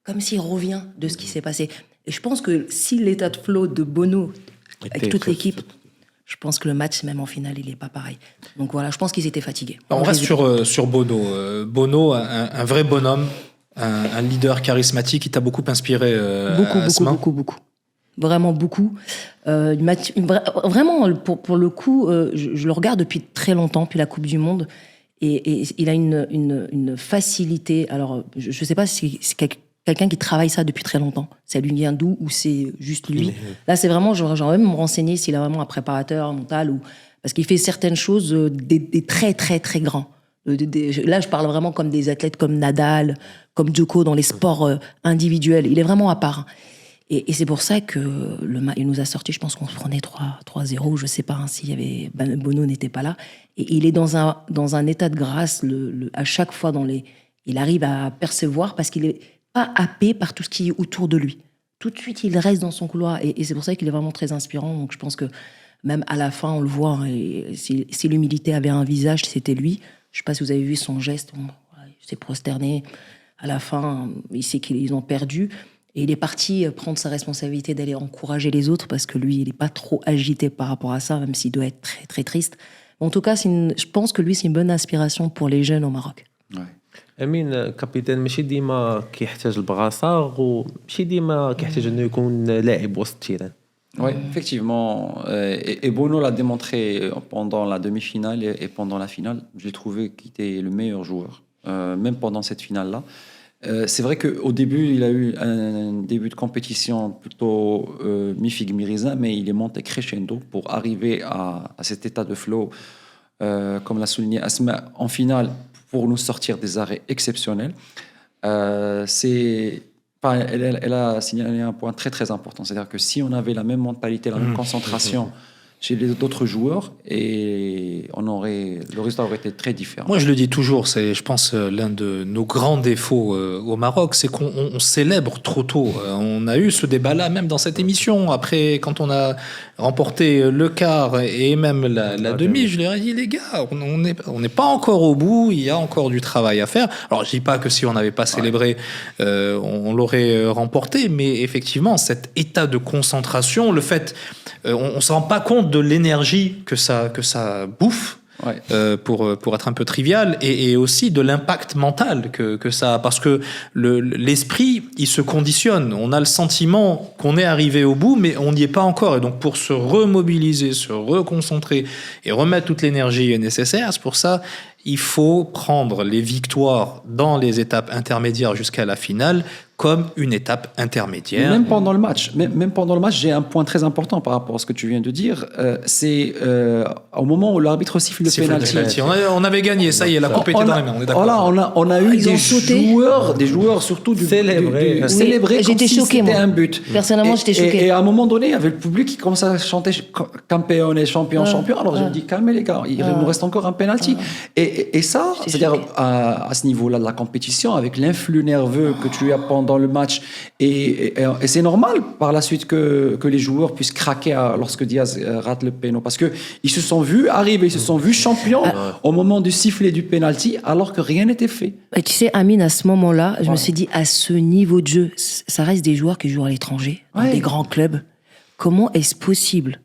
comme s'il revient de ce qui s'est passé. Et je pense que si l'état de flow de Bono, avec toute l'équipe, je pense que le match, même en finale, il n'est pas pareil. Donc voilà, je pense qu'ils étaient fatigués. On reste sur Bono. Bono, un vrai bonhomme, un leader charismatique qui t'a beaucoup inspiré. Beaucoup. Vraiment beaucoup. Vraiment, pour le coup, je le regarde depuis très longtemps, depuis la Coupe du Monde. Et il a une facilité. Alors, je ne sais pas si c'est quelqu'un qui travaille ça depuis très longtemps. Ça lui vient d'où ou c'est juste lui. Là, c'est vraiment, j'aimerais même me renseigner s'il a vraiment un préparateur mental parce qu'il fait certaines choses des très, très, très grands. Là, je parle vraiment comme des athlètes comme Nadal, comme Djoko dans les sports individuels. Il est vraiment à part. Et c'est pour ça que il nous a sorti, je pense qu'on se prenait 3-0, je ne sais pas s'il y avait... Bono n'était pas là. Et il est dans un état de grâce à chaque fois il arrive à percevoir parce qu'il n'est pas happé par tout ce qui est autour de lui. Tout de suite, il reste dans son couloir. Et c'est pour ça qu'il est vraiment très inspirant. Donc je pense que même à la fin, on le voit. Hein, et si l'humilité avait un visage, c'était lui. Je ne sais pas si vous avez vu son geste. Il s'est prosterné. À la fin, il sait qu'ils ont perdu. Et il est parti prendre sa responsabilité d'aller encourager les autres parce que lui, il n'est pas trop agité par rapport à ça, même s'il doit être très, très triste. En tout cas, je pense que lui, c'est une bonne inspiration pour les jeunes au Maroc. Ouais. امين كابيتان ماشي ديما كيحتاج البغاصه وماشي ديما كيحتاج انه يكون لاعب وسط التيران. Oui, effectivement. Et Bono l'a démontré pendant la demi-finale et pendant la finale. J'ai trouvé qu'il était le meilleur joueur, même pendant cette finale-là. C'est vrai qu'au début, il a eu un début de compétition plutôt mi-figue, mi-raisin, mais il est monté crescendo pour arriver à cet état de flow, comme l'a souligné Asma, en finale, pour nous sortir des arrêts exceptionnels. Elle a signalé un point très très important, c'est-à-dire que si on avait la même mentalité, la même concentration chez les autres joueurs, et le résultat aurait été très différent. Moi, je le dis toujours, c'est, je pense, l'un de nos grands défauts au Maroc, c'est qu'on célèbre trop tôt. On a eu ce débat-là, même dans cette émission. Après, quand on a remporté le quart et même la demi, je leur ai dit, les gars, on n'est pas encore au bout, il y a encore du travail à faire. Alors, je dis pas que si on n'avait pas célébré, on l'aurait remporté, mais effectivement, cet état de concentration, le fait, on se rend pas compte de l'énergie que ça bouffe, pour être un peu trivial, et aussi de l'impact mental que ça a, parce que l'esprit, il se conditionne. On a le sentiment qu'on est arrivé au bout, mais on n'y est pas encore. Et donc, pour se remobiliser, se reconcentrer et remettre toute l'énergie nécessaire, c'est pour ça il faut prendre les victoires dans les étapes intermédiaires jusqu'à la finale comme une étape intermédiaire. Même pendant le match, j'ai un point très important par rapport à ce que tu viens de dire. C'est au moment où l'arbitre siffle le pénalty. On avait gagné, ça y est, la coupe était dans les mains. On est d'accord. Voilà, on a eu des joueurs surtout célébrés J'étais choquée, c'était un but. Personnellement, j'étais choquée. Et à un moment donné, il y avait le public qui commençait à chanter Campeone, champion. Alors je me dis, calmez les gars, il nous reste encore un pénalty. Et ça, c'est-à-dire à ce niveau-là de la compétition, avec l'influx nerveux que tu as pendant le match, et c'est normal par la suite que les joueurs puissent craquer lorsque Diaz rate le péno, parce qu'ils se sont vus arriver, ils se sont vus champions au moment du sifflet du pénalty, alors que rien n'était fait. Et tu sais, Amine, à ce moment-là, je me suis dit, à ce niveau de jeu, ça reste des joueurs qui jouent à l'étranger, dans des grands clubs. Comment est-ce possible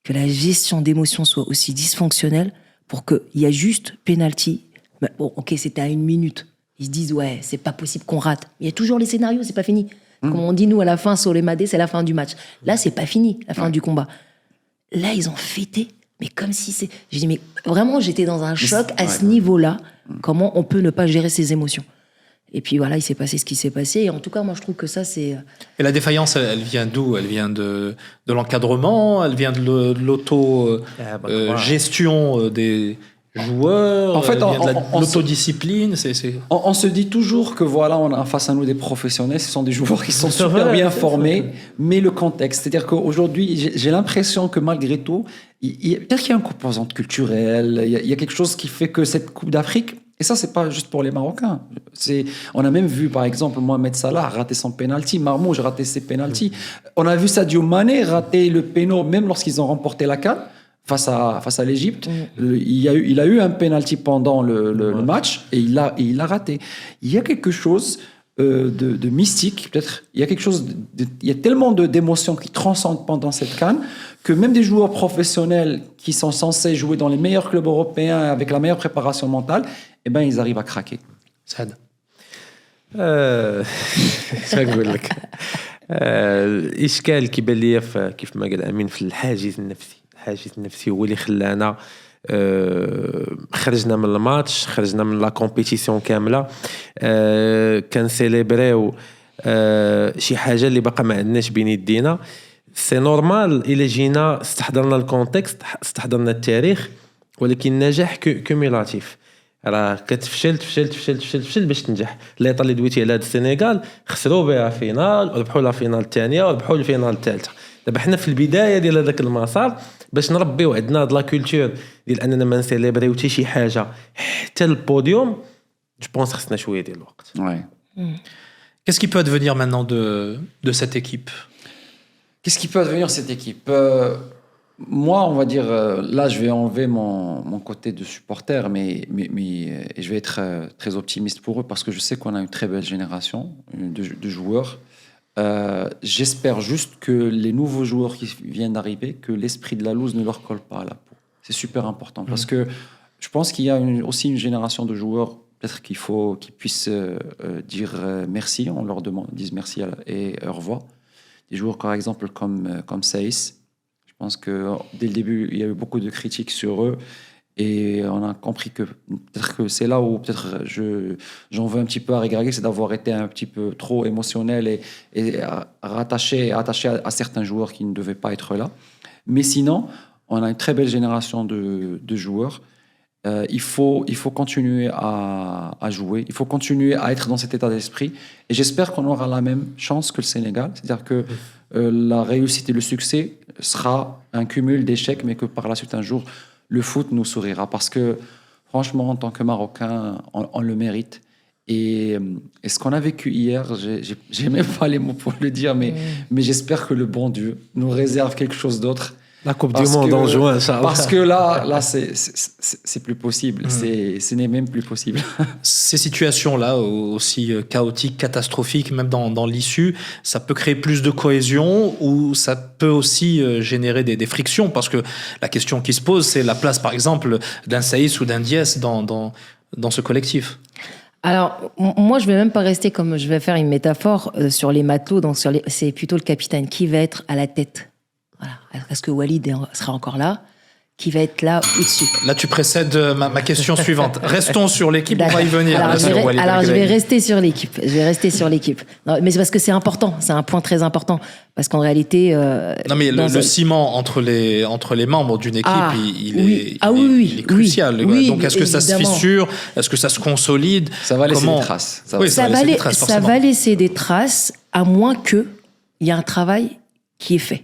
que la gestion d'émotions soit aussi dysfonctionnelle pour qu'il y a juste pénalty? Bon, ok, c'était à 1 minute. Ils se disent, ouais, c'est pas possible qu'on rate. Il y a toujours les scénarios, c'est pas fini. Comme on dit, nous, à la fin, sur les Madé, c'est la fin du match. Là, c'est pas fini, la fin du combat. Là, ils ont fêté, mais comme si c'est... J'ai dit, mais vraiment, j'étais dans un choc à ce niveau-là. Comment on peut ne pas gérer ses émotions? Et puis voilà, il s'est passé ce qui s'est passé. Et en tout cas, moi, je trouve que ça, c'est... Et la défaillance, elle vient d'où? Elle vient de l'encadrement, elle vient de l'auto-gestion des joueurs, en fait, elle vient de l'autodiscipline. On se dit toujours que voilà, on a face à nous des professionnels, ce sont des joueurs qui sont super bien formés, mais le contexte, c'est-à-dire qu'aujourd'hui, j'ai l'impression que malgré tout, peut-être qu'il y a une composante culturelle, il y a quelque chose qui fait que cette Coupe d'Afrique, Et ça, c'est pas juste pour les Marocains. On a même vu, par exemple, Mohamed Salah rater son penalty, Marmoush rater ses penalties. On a vu Sadio Mané rater le péno, même lorsqu'ils ont remporté la CAN face à l'Égypte. Il a eu un penalty pendant le match et il l'a raté. Il y a quelque chose de mystique, peut-être. Il y a tellement d'émotions qui transcendent pendant cette CAN que même des joueurs professionnels qui sont censés jouer dans les meilleurs clubs européens avec la meilleure préparation mentale, eh ben, ils arrivent à craquer. Saad. ايش نقول لك الاشكال كيبان لي كيف ما قال امين في الحاجز النفسي هو اللي خلانا خرجنا من الماتش، خرجنا من لا كومبيتيسيون كامله، كان سيليبريو شي حاجه اللي باقا ما عندناش بين يدينا. سي نورمال الا جينا استحضرنا الكونتكست، استحضرنا التاريخ، ولكن النجاح كوميلاتيف. راه كتفشل باش تنجح. الليطه اللي دويتي على هاد السنغال خسروا بها فينال وربحوا لا فينال الثانيه وربحوا الفينال الثالثه. دابا حنا في البدايه ديال هذاك المسار باش نربيو عندنا هاد لا كولتور ديال اننا ما نسيليبريو حتى شي حاجه حتى البوديوم. جو بونس خصنا شويه ديال الوقت. Qu'est-ce qui peut advenir maintenant de cette équipe? Qu'est-ce qui peut advenir de cette équipe? Moi, on va dire, là, je vais enlever mon côté de supporter, mais je vais être très optimiste pour eux parce que je sais qu'on a une très belle génération de joueurs. J'espère juste que les nouveaux joueurs qui viennent d'arriver, que l'esprit de la loose ne leur colle pas à la peau. C'est super important parce que je pense qu'il y a aussi une génération de joueurs, peut-être qu'ils puissent dire merci, on leur dise merci et au revoir. Des joueurs, par exemple, comme Saïs. Je pense que dès le début, il y a eu beaucoup de critiques sur eux et on a compris que peut-être que c'est là où peut-être j'en veux un petit peu à Regragui, c'est d'avoir été un petit peu trop émotionnel et attaché à certains joueurs qui ne devaient pas être là. Mais sinon, on a une très belle génération de joueurs. Il faut continuer à jouer, il faut continuer à être dans cet état d'esprit et j'espère qu'on aura la même chance que le Sénégal, c'est-à-dire que la réussite et le succès sera un cumul d'échecs mais que par la suite un jour le foot nous sourira parce que franchement en tant que Marocain on le mérite et ce qu'on a vécu hier, j'ai même pas les mots pour le dire mais j'espère que le bon Dieu nous réserve quelque chose d'autre. La Coupe du Monde en juin, ça. Parce que là c'est plus possible. Ce n'est même plus possible. Ces situations-là, aussi chaotiques, catastrophiques, même dans l'issue, ça peut créer plus de cohésion ou ça peut aussi générer des frictions parce que la question qui se pose, c'est la place, par exemple, d'un Saïs ou d'un Diès dans ce collectif. Alors, moi, je vais même pas rester comme je vais faire une métaphore sur les matelots. Donc, c'est plutôt le capitaine qui va être à la tête. Voilà. Est-ce que Walid sera encore là? Qui va être là au-dessus? Là, tu précèdes ma question suivante. Restons sur l'équipe, on va y venir. Alors, je vais rester sur l'équipe. Non, mais c'est parce que c'est important, c'est un point très important. Parce qu'en réalité... non, mais le ciment entre les membres d'une équipe, il est crucial. Oui, donc, est-ce que ça se fissure? Est-ce que ça se consolide? Ça va laisser des traces. Ça va laisser des traces, à moins qu'il y ait un travail qui est fait.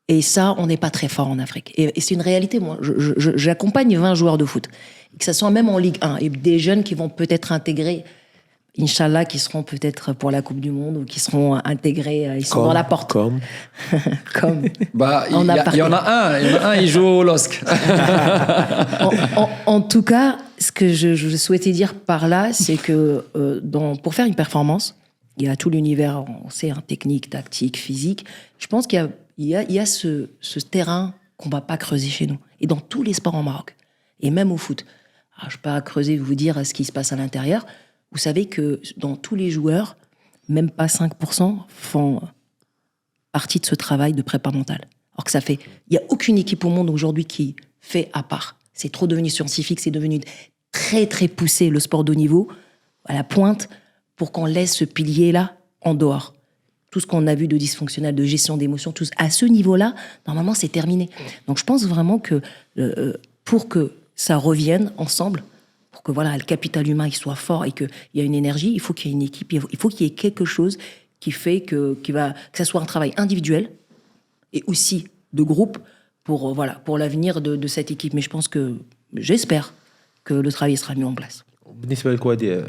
Et ça, on n'est pas très fort en Afrique. Et c'est une réalité. Moi, j'accompagne 20 joueurs de foot, que ce soit même en Ligue 1, et des jeunes qui vont peut-être intégrer, Inch'Allah, qui seront peut-être pour la Coupe du Monde, ou qui seront intégrés, ils sont dans la porte. Comme. Bah, il y en a un, il joue au LOSC. En tout cas, ce que je souhaitais dire par là, c'est que pour faire une performance, il y a tout l'univers, on sait, technique, tactique, physique. Je pense qu'il y a ce terrain qu'on ne va pas creuser chez nous. Et dans tous les sports en Maroc. Et même au foot. Alors, je ne vais pas creuser, vous dire ce qui se passe à l'intérieur. Vous savez que dans tous les joueurs, même pas 5% font partie de ce travail de prépa mentale. Alors que il n'y a aucune équipe au monde aujourd'hui qui fait à part. C'est trop devenu scientifique, c'est devenu très très poussé le sport de haut niveau, à la pointe, pour qu'on laisse ce pilier-là en dehors. Tout ce qu'on a vu de dysfonctionnel, de gestion d'émotions, tout à ce niveau-là, normalement, c'est terminé. Donc, je pense vraiment que pour que ça revienne ensemble, pour que voilà, le capital humain il soit fort et qu'il y a une énergie, il faut qu'il y ait une équipe, il faut qu'il y ait quelque chose qui fait que ça soit un travail individuel et aussi de groupe pour l'avenir de cette équipe. Mais j'espère que le travail sera mis en place. بالنسبه لك وادي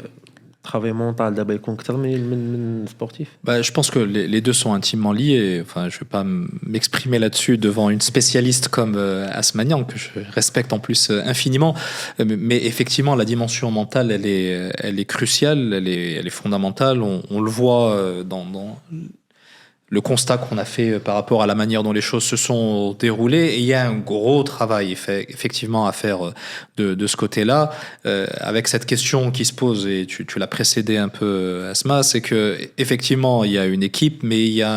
travail mental دابا يكون اكثر من sportif. Bah, je pense que les deux sont intimement liés. Enfin, je ne vais pas m'exprimer là-dessus devant une spécialiste comme Asmanian, que je respecte en plus infiniment. Mais effectivement, la dimension mentale, elle est cruciale, elle est fondamentale. On le voit dans le constat qu'on a fait par rapport à la manière dont les choses se sont déroulées. Et il y a un gros travail effectivement à faire de ce côté-là, avec cette question qui se pose, et tu l'as précédé un peu, Asma, c'est que effectivement il y a une équipe, mais il y a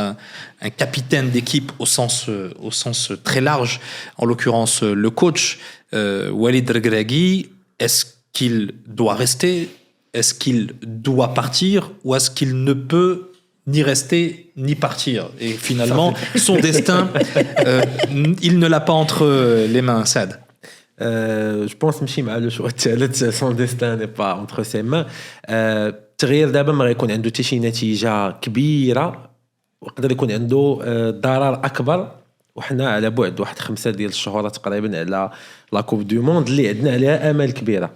un capitaine d'équipe au sens très large, en l'occurrence le coach, Walid Regragui. Est-ce qu'il doit rester? Est-ce qu'il doit partir? Ou est-ce qu'il ne peut ni rester, ni partir? Et finalement, son destin, il ne l'a pas entre les mains, Saad. Je pense ماشي مع لو شو الثالث son destin n'est pas entre ses mains. التغيير دابا ما غيكون عنده حتى شي نتيجه كبيره، ويقدر يكون عنده ضرر اكبر، وحنا على بعد واحد 5 ديال الشهور تقريبا على لا كوب دو موند اللي عندنا عليها امال كبيره.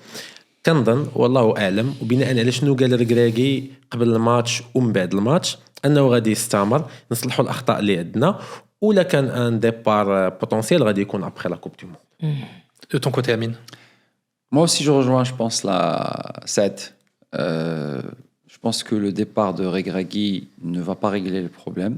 كنظن والله اعلم، وبناء على شنو قال ركراكي قبل الماتش ومن بعد الماتش، انه غادي يستمر، نصلحوا الاخطاء اللي عندنا، ولا كان ان ديبار بوتونسيال غادي يكون ابخي لا كوب دو موند. De ton côté, Amine? Moi aussi, je rejoins, je pense, la 7. Je pense que le départ de Regragui ne va pas régler le problème.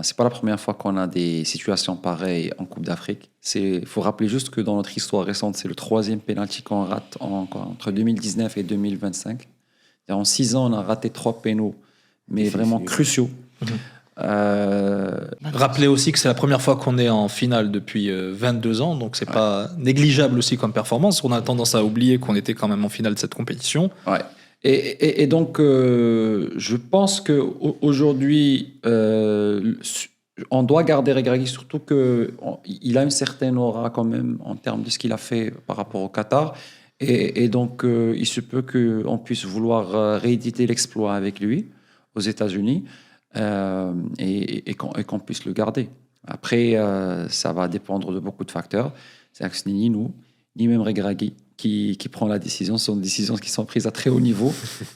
C'est pas la première fois qu'on a des situations pareilles en Coupe d'Afrique. Il faut rappeler juste que dans notre histoire récente, c'est le 3e penalty qu'on rate entre 2019 et 2025. En 6 ans, on a raté 3 pénaux, mais vraiment cruciaux. Rappelez aussi que c'est la première fois qu'on est en finale depuis 22 ans, donc c'est pas négligeable aussi comme performance. On a tendance à oublier qu'on était quand même en finale de cette compétition. Ouais. Et donc, je pense qu'aujourd'hui, on doit garder Regragui, surtout qu'il a une certaine aura quand même en termes de ce qu'il a fait par rapport au Qatar. Et donc, il se peut qu'on puisse vouloir rééditer l'exploit avec lui aux États-Unis et qu'on puisse le garder. Après, ça va dépendre de beaucoup de facteurs. C'est-à-dire que ce n'est ni nous, ni même Regragui qui prend la décision. Ce sont des décisions qui sont prises à très haut niveau.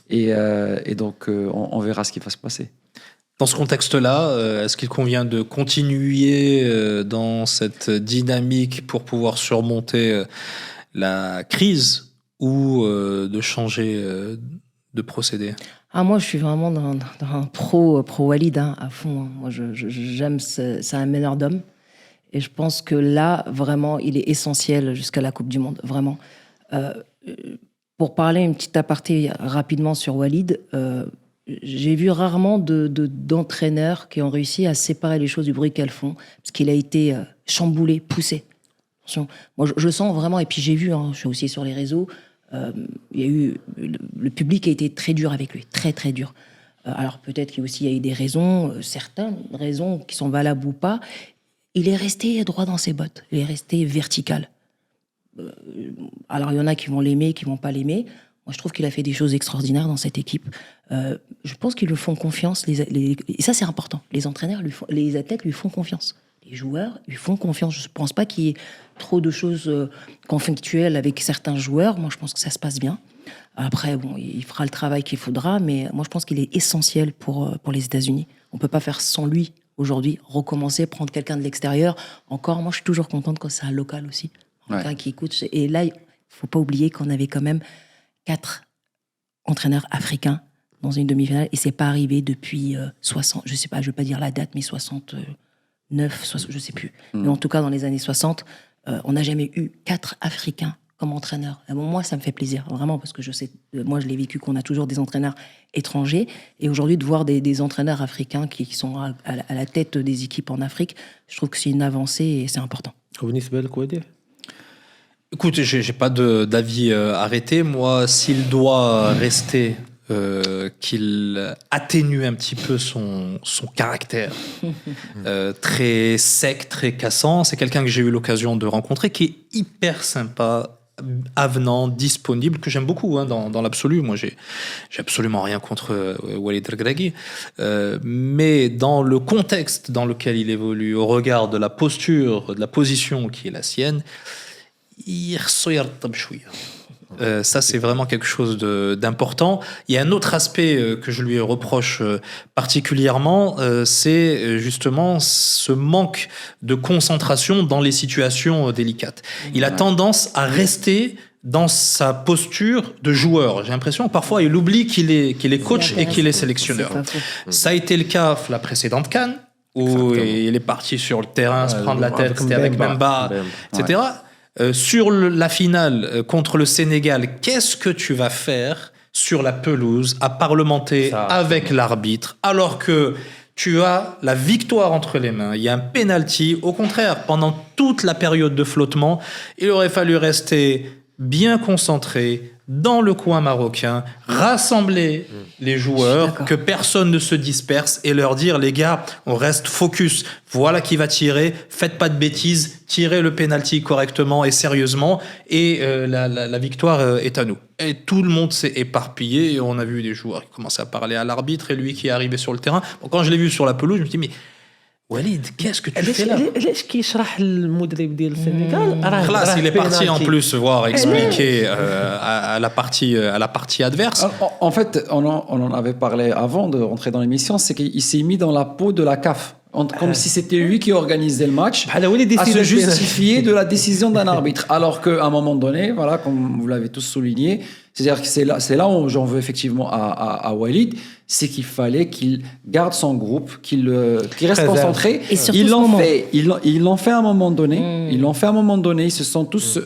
Et donc, on verra ce qui va se passer. Dans ce contexte-là, est-ce qu'il convient de continuer dans cette dynamique pour pouvoir surmonter la crise ou de changer de procédé? Moi, je suis vraiment dans un pro Walid, à fond. Moi, j'aime, c'est un meneur d'hommes. Et je pense que là, vraiment, il est essentiel jusqu'à la Coupe du Monde, vraiment. Pour parler une petite aparté rapidement sur Walid, j'ai vu rarement d'entraîneurs qui ont réussi à séparer les choses du bruit qu'elles font, parce qu'il a été chamboulé, poussé. Moi, je sens vraiment, et puis j'ai vu, je suis aussi sur les réseaux, il y a eu, le public a été très dur avec lui, très très dur. Alors peut-être qu'il y a eu des raisons, certaines raisons qui sont valables ou pas. Il est resté droit dans ses bottes, il est resté vertical. Alors il y en a qui vont l'aimer, qui vont pas l'aimer. Moi je trouve qu'il a fait des choses extraordinaires dans cette équipe. Je pense qu'ils lui font confiance, et ça c'est important. Les entraîneurs, les athlètes lui font confiance. Les joueurs lui font confiance. Je ne pense pas qu'il y ait trop de choses conflictuelles avec certains joueurs. Moi je pense que ça se passe bien. Après, bon, il fera le travail qu'il faudra, mais moi je pense qu'il est essentiel pour les États-Unis. On ne peut pas faire sans lui aujourd'hui, recommencer, prendre quelqu'un de l'extérieur. Encore, moi je suis toujours contente quand c'est un local aussi. Quelqu'un qui écoute. Et là, il ne faut pas oublier qu'on avait quand même 4 entraîneurs africains dans une demi-finale, et ce n'est pas arrivé depuis 60, je ne sais pas, je ne vais pas dire la date, mais 69, 60, je ne sais plus. Mais en tout cas, dans les années 60, on n'a jamais eu 4 Africains comme entraîneurs. Moi, ça me fait plaisir, vraiment, parce que je sais, moi, je l'ai vécu qu'on a toujours des entraîneurs étrangers. Et aujourd'hui, de voir des entraîneurs africains qui sont à la tête des équipes en Afrique, je trouve que c'est une avancée et c'est important. Écoute, j'ai pas d'avis arrêté. Moi, s'il doit rester, qu'il atténue un petit peu son caractère très sec, très cassant. C'est quelqu'un que j'ai eu l'occasion de rencontrer, qui est hyper sympa, avenant, disponible, que j'aime beaucoup dans l'absolu. Moi, j'ai absolument rien contre Walid Regragui. Mais dans le contexte dans lequel il évolue, au regard de la posture, de la position qui est la sienne, il يرطب شوية. Ça, c'est vraiment quelque chose d'important. Il y a un autre aspect que je lui reproche particulièrement, c'est justement ce manque de concentration dans les situations délicates. Il a tendance à rester dans sa posture de joueur. J'ai l'impression que parfois il oublie qu'il est coach et qu'il est sélectionneur. Ça a été le cas la précédente CAN, où il est parti sur le terrain, se prendre la tête, c'était avec Bemba, etc. Sur la finale contre le Sénégal, qu'est-ce que tu vas faire sur la pelouse à parlementer avec l'arbitre alors que tu as la victoire entre les mains, il y a un penalty. Au contraire, pendant toute la période de flottement, il aurait fallu rester bien concentré dans le coin marocain, rassembler les joueurs, que personne ne se disperse et leur dire, les gars, on reste focus. Voilà qui va tirer, faites pas de bêtises, tirez le penalty correctement et sérieusement et la victoire est à nous. Et tout le monde s'est éparpillé et on a vu des joueurs qui commençaient à parler à l'arbitre et lui qui est arrivé sur le terrain. Bon, quand je l'ai vu sur la pelouse, je me suis dit, mais Walid, qu'est-ce que tu fais là? علاش كيشرح المدرب ديال السنغال Classe, il est parti en plus voir expliquer à la partie adverse. En fait, on en avait parlé avant de rentrer dans l'émission, c'est qu'il s'est mis dans la peau de la CAF. Comme si c'était lui qui organisait le match, à se justifier de la décision d'un arbitre. Alors qu'à un moment donné, voilà, comme vous l'avez tous souligné, c'est-à-dire que c'est là où j'en veux effectivement à Walid, c'est qu'il fallait qu'il garde son groupe, qu'il reste concentré. Et surtout ils l'ont fait à un moment donné. Ils l'ont fait à un moment donné. Ils se sont tous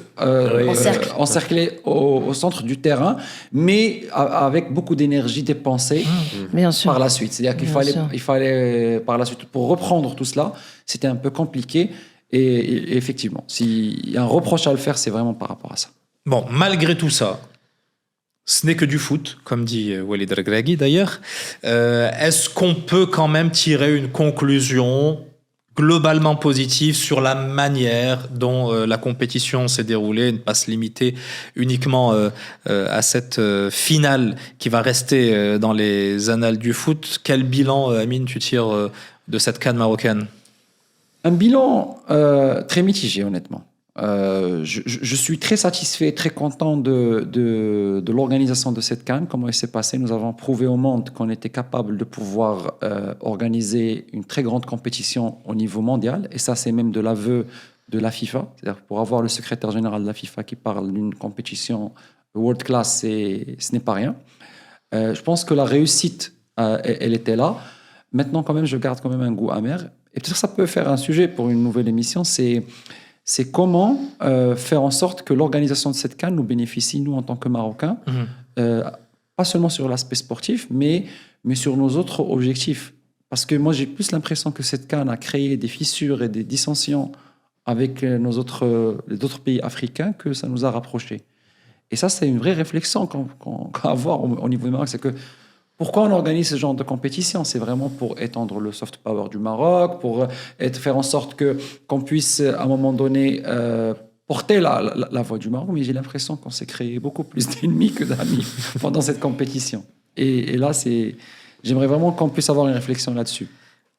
encerclés au centre du terrain, mais avec beaucoup d'énergie dépensée par la suite. C'est-à-dire qu'il fallait par la suite, pour reprendre tout cela, c'était un peu compliqué. Et effectivement, s'il y a un reproche à le faire, c'est vraiment par rapport à ça. Bon, malgré tout ça, ce n'est que du foot, comme dit Walid Regragui d'ailleurs. Est-ce qu'on peut quand même tirer une conclusion globalement positive sur la manière dont la compétition s'est déroulée, ne pas se limiter uniquement à cette finale qui va rester dans les annales du foot? Quel bilan, Amine, tu tires de cette CAN marocaine? Un bilan très mitigé, honnêtement. Je suis très satisfait, très content de l'organisation de cette CAN, comment elle s'est passée. Nous avons prouvé au monde qu'on était capable de pouvoir organiser une très grande compétition au niveau mondial. Et ça, c'est même de l'aveu de la FIFA. C'est-à-dire pour avoir le secrétaire général de la FIFA qui parle d'une compétition world class, ce n'est pas rien. Je pense que la réussite, elle était là. Maintenant, quand même, je garde quand même un goût amer. Et peut-être que ça peut faire un sujet pour une nouvelle émission, c'est comment faire en sorte que l'organisation de cette CAN nous bénéficie, nous, en tant que Marocains, pas seulement sur l'aspect sportif, mais sur nos autres objectifs. Parce que moi, j'ai plus l'impression que cette CAN a créé des fissures et des dissensions avec les autres pays africains que ça nous a rapprochés. Et ça, c'est une vraie réflexion qu'on va avoir au niveau du Maroc. C'est que pourquoi on organise ce genre de compétition? C'est vraiment pour étendre le soft power du Maroc, pour faire en sorte qu'on puisse, à un moment donné, porter la voix du Maroc. Mais j'ai l'impression qu'on s'est créé beaucoup plus d'ennemis que d'amis pendant cette compétition. Et là, j'aimerais vraiment qu'on puisse avoir une réflexion là-dessus.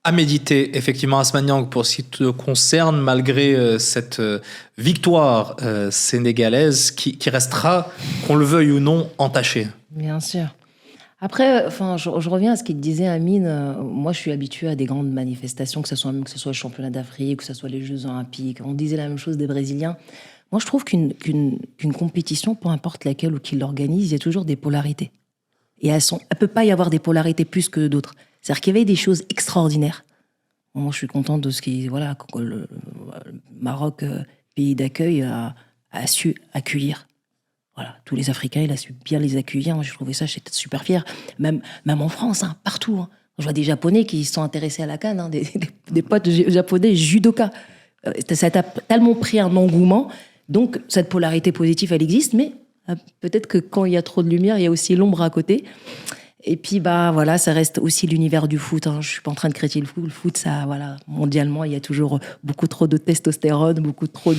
À méditer, effectivement, Asma Niang, pour ce qui te concerne, malgré cette victoire sénégalaise qui restera, qu'on le veuille ou non, entachée. Bien sûr. Après, je reviens à ce qu'il disait, Amine. Moi, je suis habituée à des grandes manifestations, que ce soit le championnat d'Afrique, que ce soit les Jeux Olympiques. On disait la même chose des Brésiliens. Moi, je trouve qu'une compétition, peu importe laquelle ou qui l'organise, il y a toujours des polarités. Et elle peut pas y avoir des polarités plus que d'autres. C'est-à-dire qu'il y avait des choses extraordinaires. Moi, je suis contente de ce qui, voilà, que le Maroc, pays d'accueil, a su accueillir. Voilà, tous les Africains, il a su bien les accueillir. Moi, j'ai trouvé ça, j'étais super fière. Même en France, partout. Je vois des Japonais qui se sont intéressés à la CAN, des potes japonais judoka. Ça a tellement pris un engouement. Donc, cette polarité positive, elle existe, mais peut-être que quand il y a trop de lumière, il y a aussi l'ombre à côté. Et puis, voilà, ça reste aussi l'univers du foot. Je suis pas en train de critiquer le foot. Le foot, ça, voilà, mondialement, il y a toujours beaucoup trop de testostérone, beaucoup trop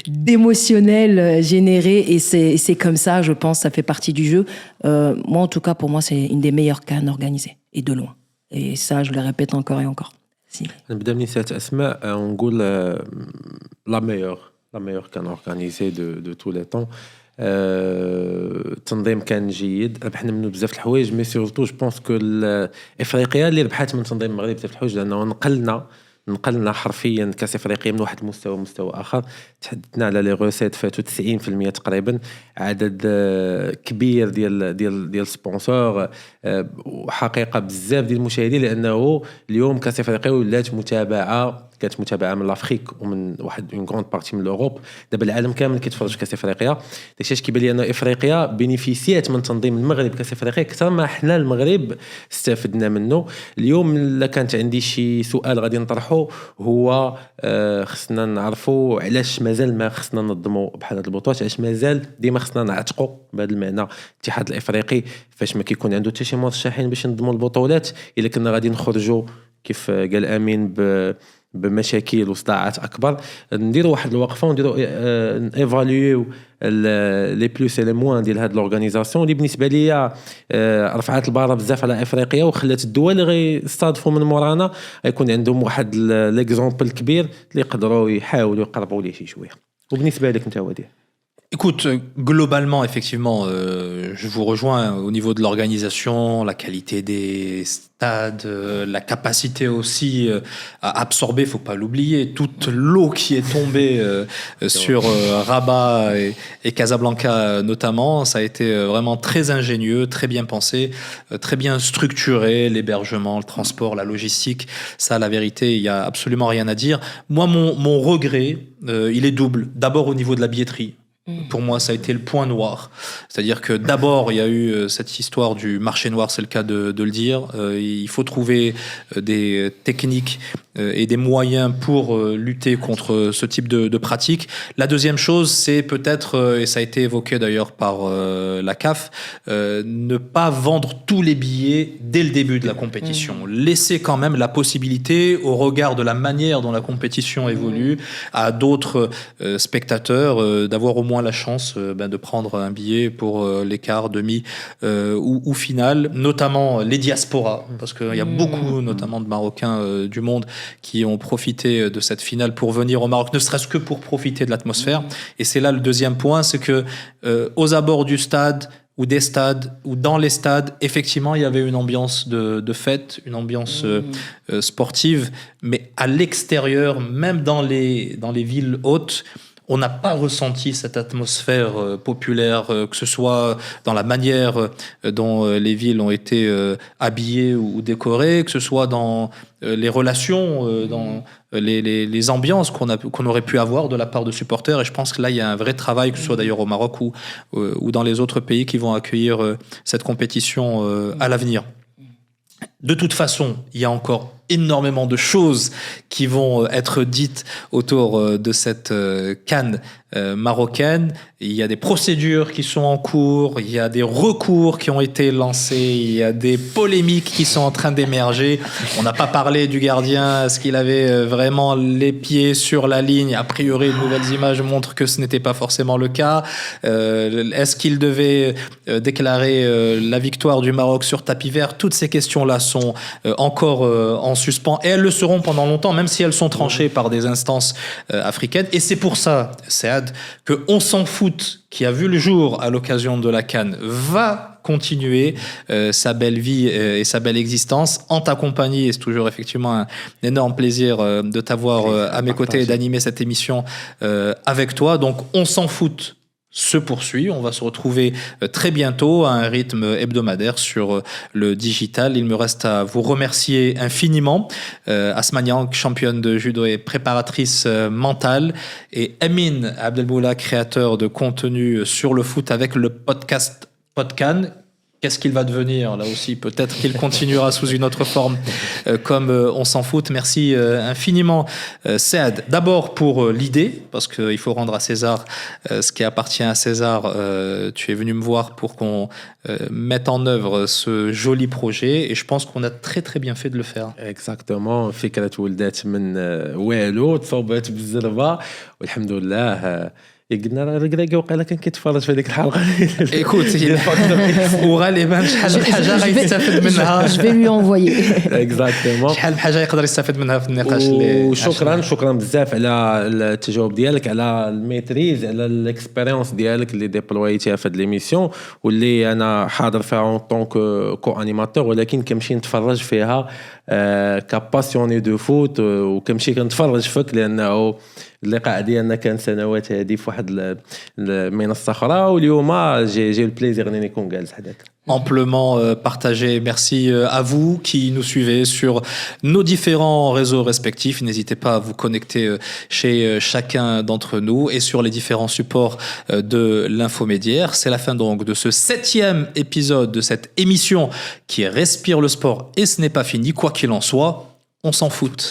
d'émotionnel généré. Et c'est comme ça, je pense, ça fait partie du jeu. Moi, en tout cas, pour moi, c'est une des meilleures CAN organisées. Et de loin. Et ça, je le répète encore et encore. Si. نبدا بنسات اسماء ونقول la meilleure CAN organisée de tous les temps. التنظيم كان جيد، ربحنا منه بزاف الحوايج، مي سورتو جو بونس كو افريقيا اللي ربحت من تنظيم المغرب بزاف الحوايج، لانه نقلنا حرفيا كاس افريقيا من واحد المستوى مستوى اخر. تحدثنا على لي روسيت فاتوا 90% تقريبا، عدد كبير ديال سبونسور، وحقيقه بزاف ديال المشاهدين، لانه اليوم كاس افريقيا ولات كانت متابعه من لافريك ومن واحد اون غروند بارتي من اوروب. دابا العالم كامل كيتفرج في كاس افريقيا. داكشي كيبان لي ان افريقيا بينيفيسيات من تنظيم المغرب كاس افريقيا اكثر ما حنا المغرب استفدنا منه. اليوم الا كانت عندي شي سؤال غادي نطرحه هو خصنا نعرفوا علاش مازال ما خصنا ننظموا بحال هاد البطولات، علاش مازال ديما خصنا نعتقوا بهذا المعنى الاتحاد الافريقي فاش ما كيكون عنده حتى شي مرشحين باش ننظموا البطولات. الا كنا غادي نخرجوا كيف قال امين بمشاكل وصداعات اكبر، نديروا واحد الوقفه ونديروا ايفاليو لي بلوس اي لي موان ديال هاد لورغانيزاسيون اللي بالنسبه ليا رفعت البارة بزاف على افريقيا وخلات الدول اللي غيستضيفوا من مورانا يكون عندهم واحد ليكزامبل كبير اللي يقدروا يحاولوا يقربوا ليه شي شويه. وبالنسبه لك انت وديع؟ Écoute, globalement, effectivement, je vous rejoins au niveau de l'organisation, la qualité des stades, la capacité aussi à absorber, faut pas l'oublier, toute l'eau qui est tombée sur Rabat et Casablanca notamment. Ça a été vraiment très ingénieux, très bien pensé, très bien structuré, l'hébergement, le transport, la logistique. Ça, la vérité, il y a absolument rien à dire. Moi, mon regret, il est double. D'abord au niveau de la billetterie. Pour moi, ça a été le point noir. C'est-à-dire que d'abord, il y a eu cette histoire du marché noir, c'est le cas de le dire. Il faut trouver des techniques et des moyens pour lutter contre ce type de pratique. La deuxième chose, c'est peut-être, et ça a été évoqué d'ailleurs par la CAF, ne pas vendre tous les billets dès le début de la compétition. Laisser quand même la possibilité, au regard de la manière dont la compétition évolue, à d'autres spectateurs d'avoir au moins la chance de prendre un billet pour les quarts, demi ou finale, notamment les diasporas, parce qu'il y a beaucoup notamment de Marocains du monde qui ont profité de cette finale pour venir au Maroc, ne serait-ce que pour profiter de l'atmosphère. Et c'est là le deuxième point, c'est que aux abords du stade ou des stades ou dans les stades, effectivement, il y avait une ambiance de fête, une ambiance sportive, mais à l'extérieur, même dans les villes hautes, on n'a pas ressenti cette atmosphère populaire, que ce soit dans la manière dont les villes ont été habillées ou décorées, que ce soit dans les relations, dans les ambiances qu'on aurait pu avoir de la part de supporters. Et je pense que là, il y a un vrai travail, que ce soit d'ailleurs au Maroc ou dans les autres pays qui vont accueillir cette compétition à l'avenir. De toute façon, il y a encore énormément de choses qui vont être dites autour de cette CAN marocaine. Il y a des procédures qui sont en cours, il y a des recours qui ont été lancés, il y a des polémiques qui sont en train d'émerger. On n'a pas parlé du gardien, est-ce qu'il avait vraiment les pieds sur la ligne? A priori, de nouvelles images montrent que ce n'était pas forcément le cas. Est-ce qu'il devait déclarer la victoire du Maroc sur tapis vert? Toutes ces questions-là sont encore en suspens, et elles le seront pendant longtemps, même si elles sont tranchées par des instances africaines. Et c'est pour ça, Saad, que On s'en fout, qui a vu le jour à l'occasion de la CAN, va continuer sa belle vie et sa belle existence en ta compagnie. Et c'est toujours effectivement un énorme plaisir de t'avoir à mes côtés et d'animer cette émission avec toi. Donc On s'en fout se poursuit. On va se retrouver très bientôt à un rythme hebdomadaire sur le digital. Il me reste à vous remercier infiniment. Asma Niang, championne de judo et préparatrice mentale, et Amin Abdelmoula, créateur de contenu sur le foot avec le podcast Podcan. Qu'est-ce qu'il va devenir là aussi? Peut-être qu'il continuera sous une autre forme comme On s'en fout. Merci infiniment Saad. D'abord pour l'idée, parce qu'il faut rendre à César ce qui appartient à César. Tu es venu me voir pour qu'on mette en œuvre ce joli projet, et je pense qu'on a très très bien fait de le faire. Exactement. فكرة ولدت من والو تصوبت بالزربة والحمد لله قلنا راه ركراكي وقيلا كان كيتفرج في هذيك الحلقه. ايكوت وغالبا شحال من حاجه غيستافد منها. Je vais lui envoyer. اكزاكتومون. شحال من حاجه يقدر يستافد منها في النقاش اللي وشكرا بزاف على التجاوب ديالك، على الميتريز، على الاكسبيريونس ديالك اللي ديبلويتيها في هذه ليميسيون، واللي انا حاضر فيها اون طونك كو انيماتور، ولكن كنمشي نتفرج فيها كباسيوني دو فوت، وكنمشي كنتفرج فيك لانه اللقاء ديالنا كان سنوات هذه في واحد المنصه اخرى، واليوم جي البليزير انني نكون جالس حداك. Amplement partagé. Merci à vous qui nous suivez sur nos différents réseaux respectifs. N'hésitez pas à vous connecter chez chacun d'entre nous et sur les différents supports de l'Infomédiaire. C'est la fin donc de ce 7e épisode de cette émission qui respire le sport, et ce n'est pas fini. Quoi qu'il en soit, on s'en fout.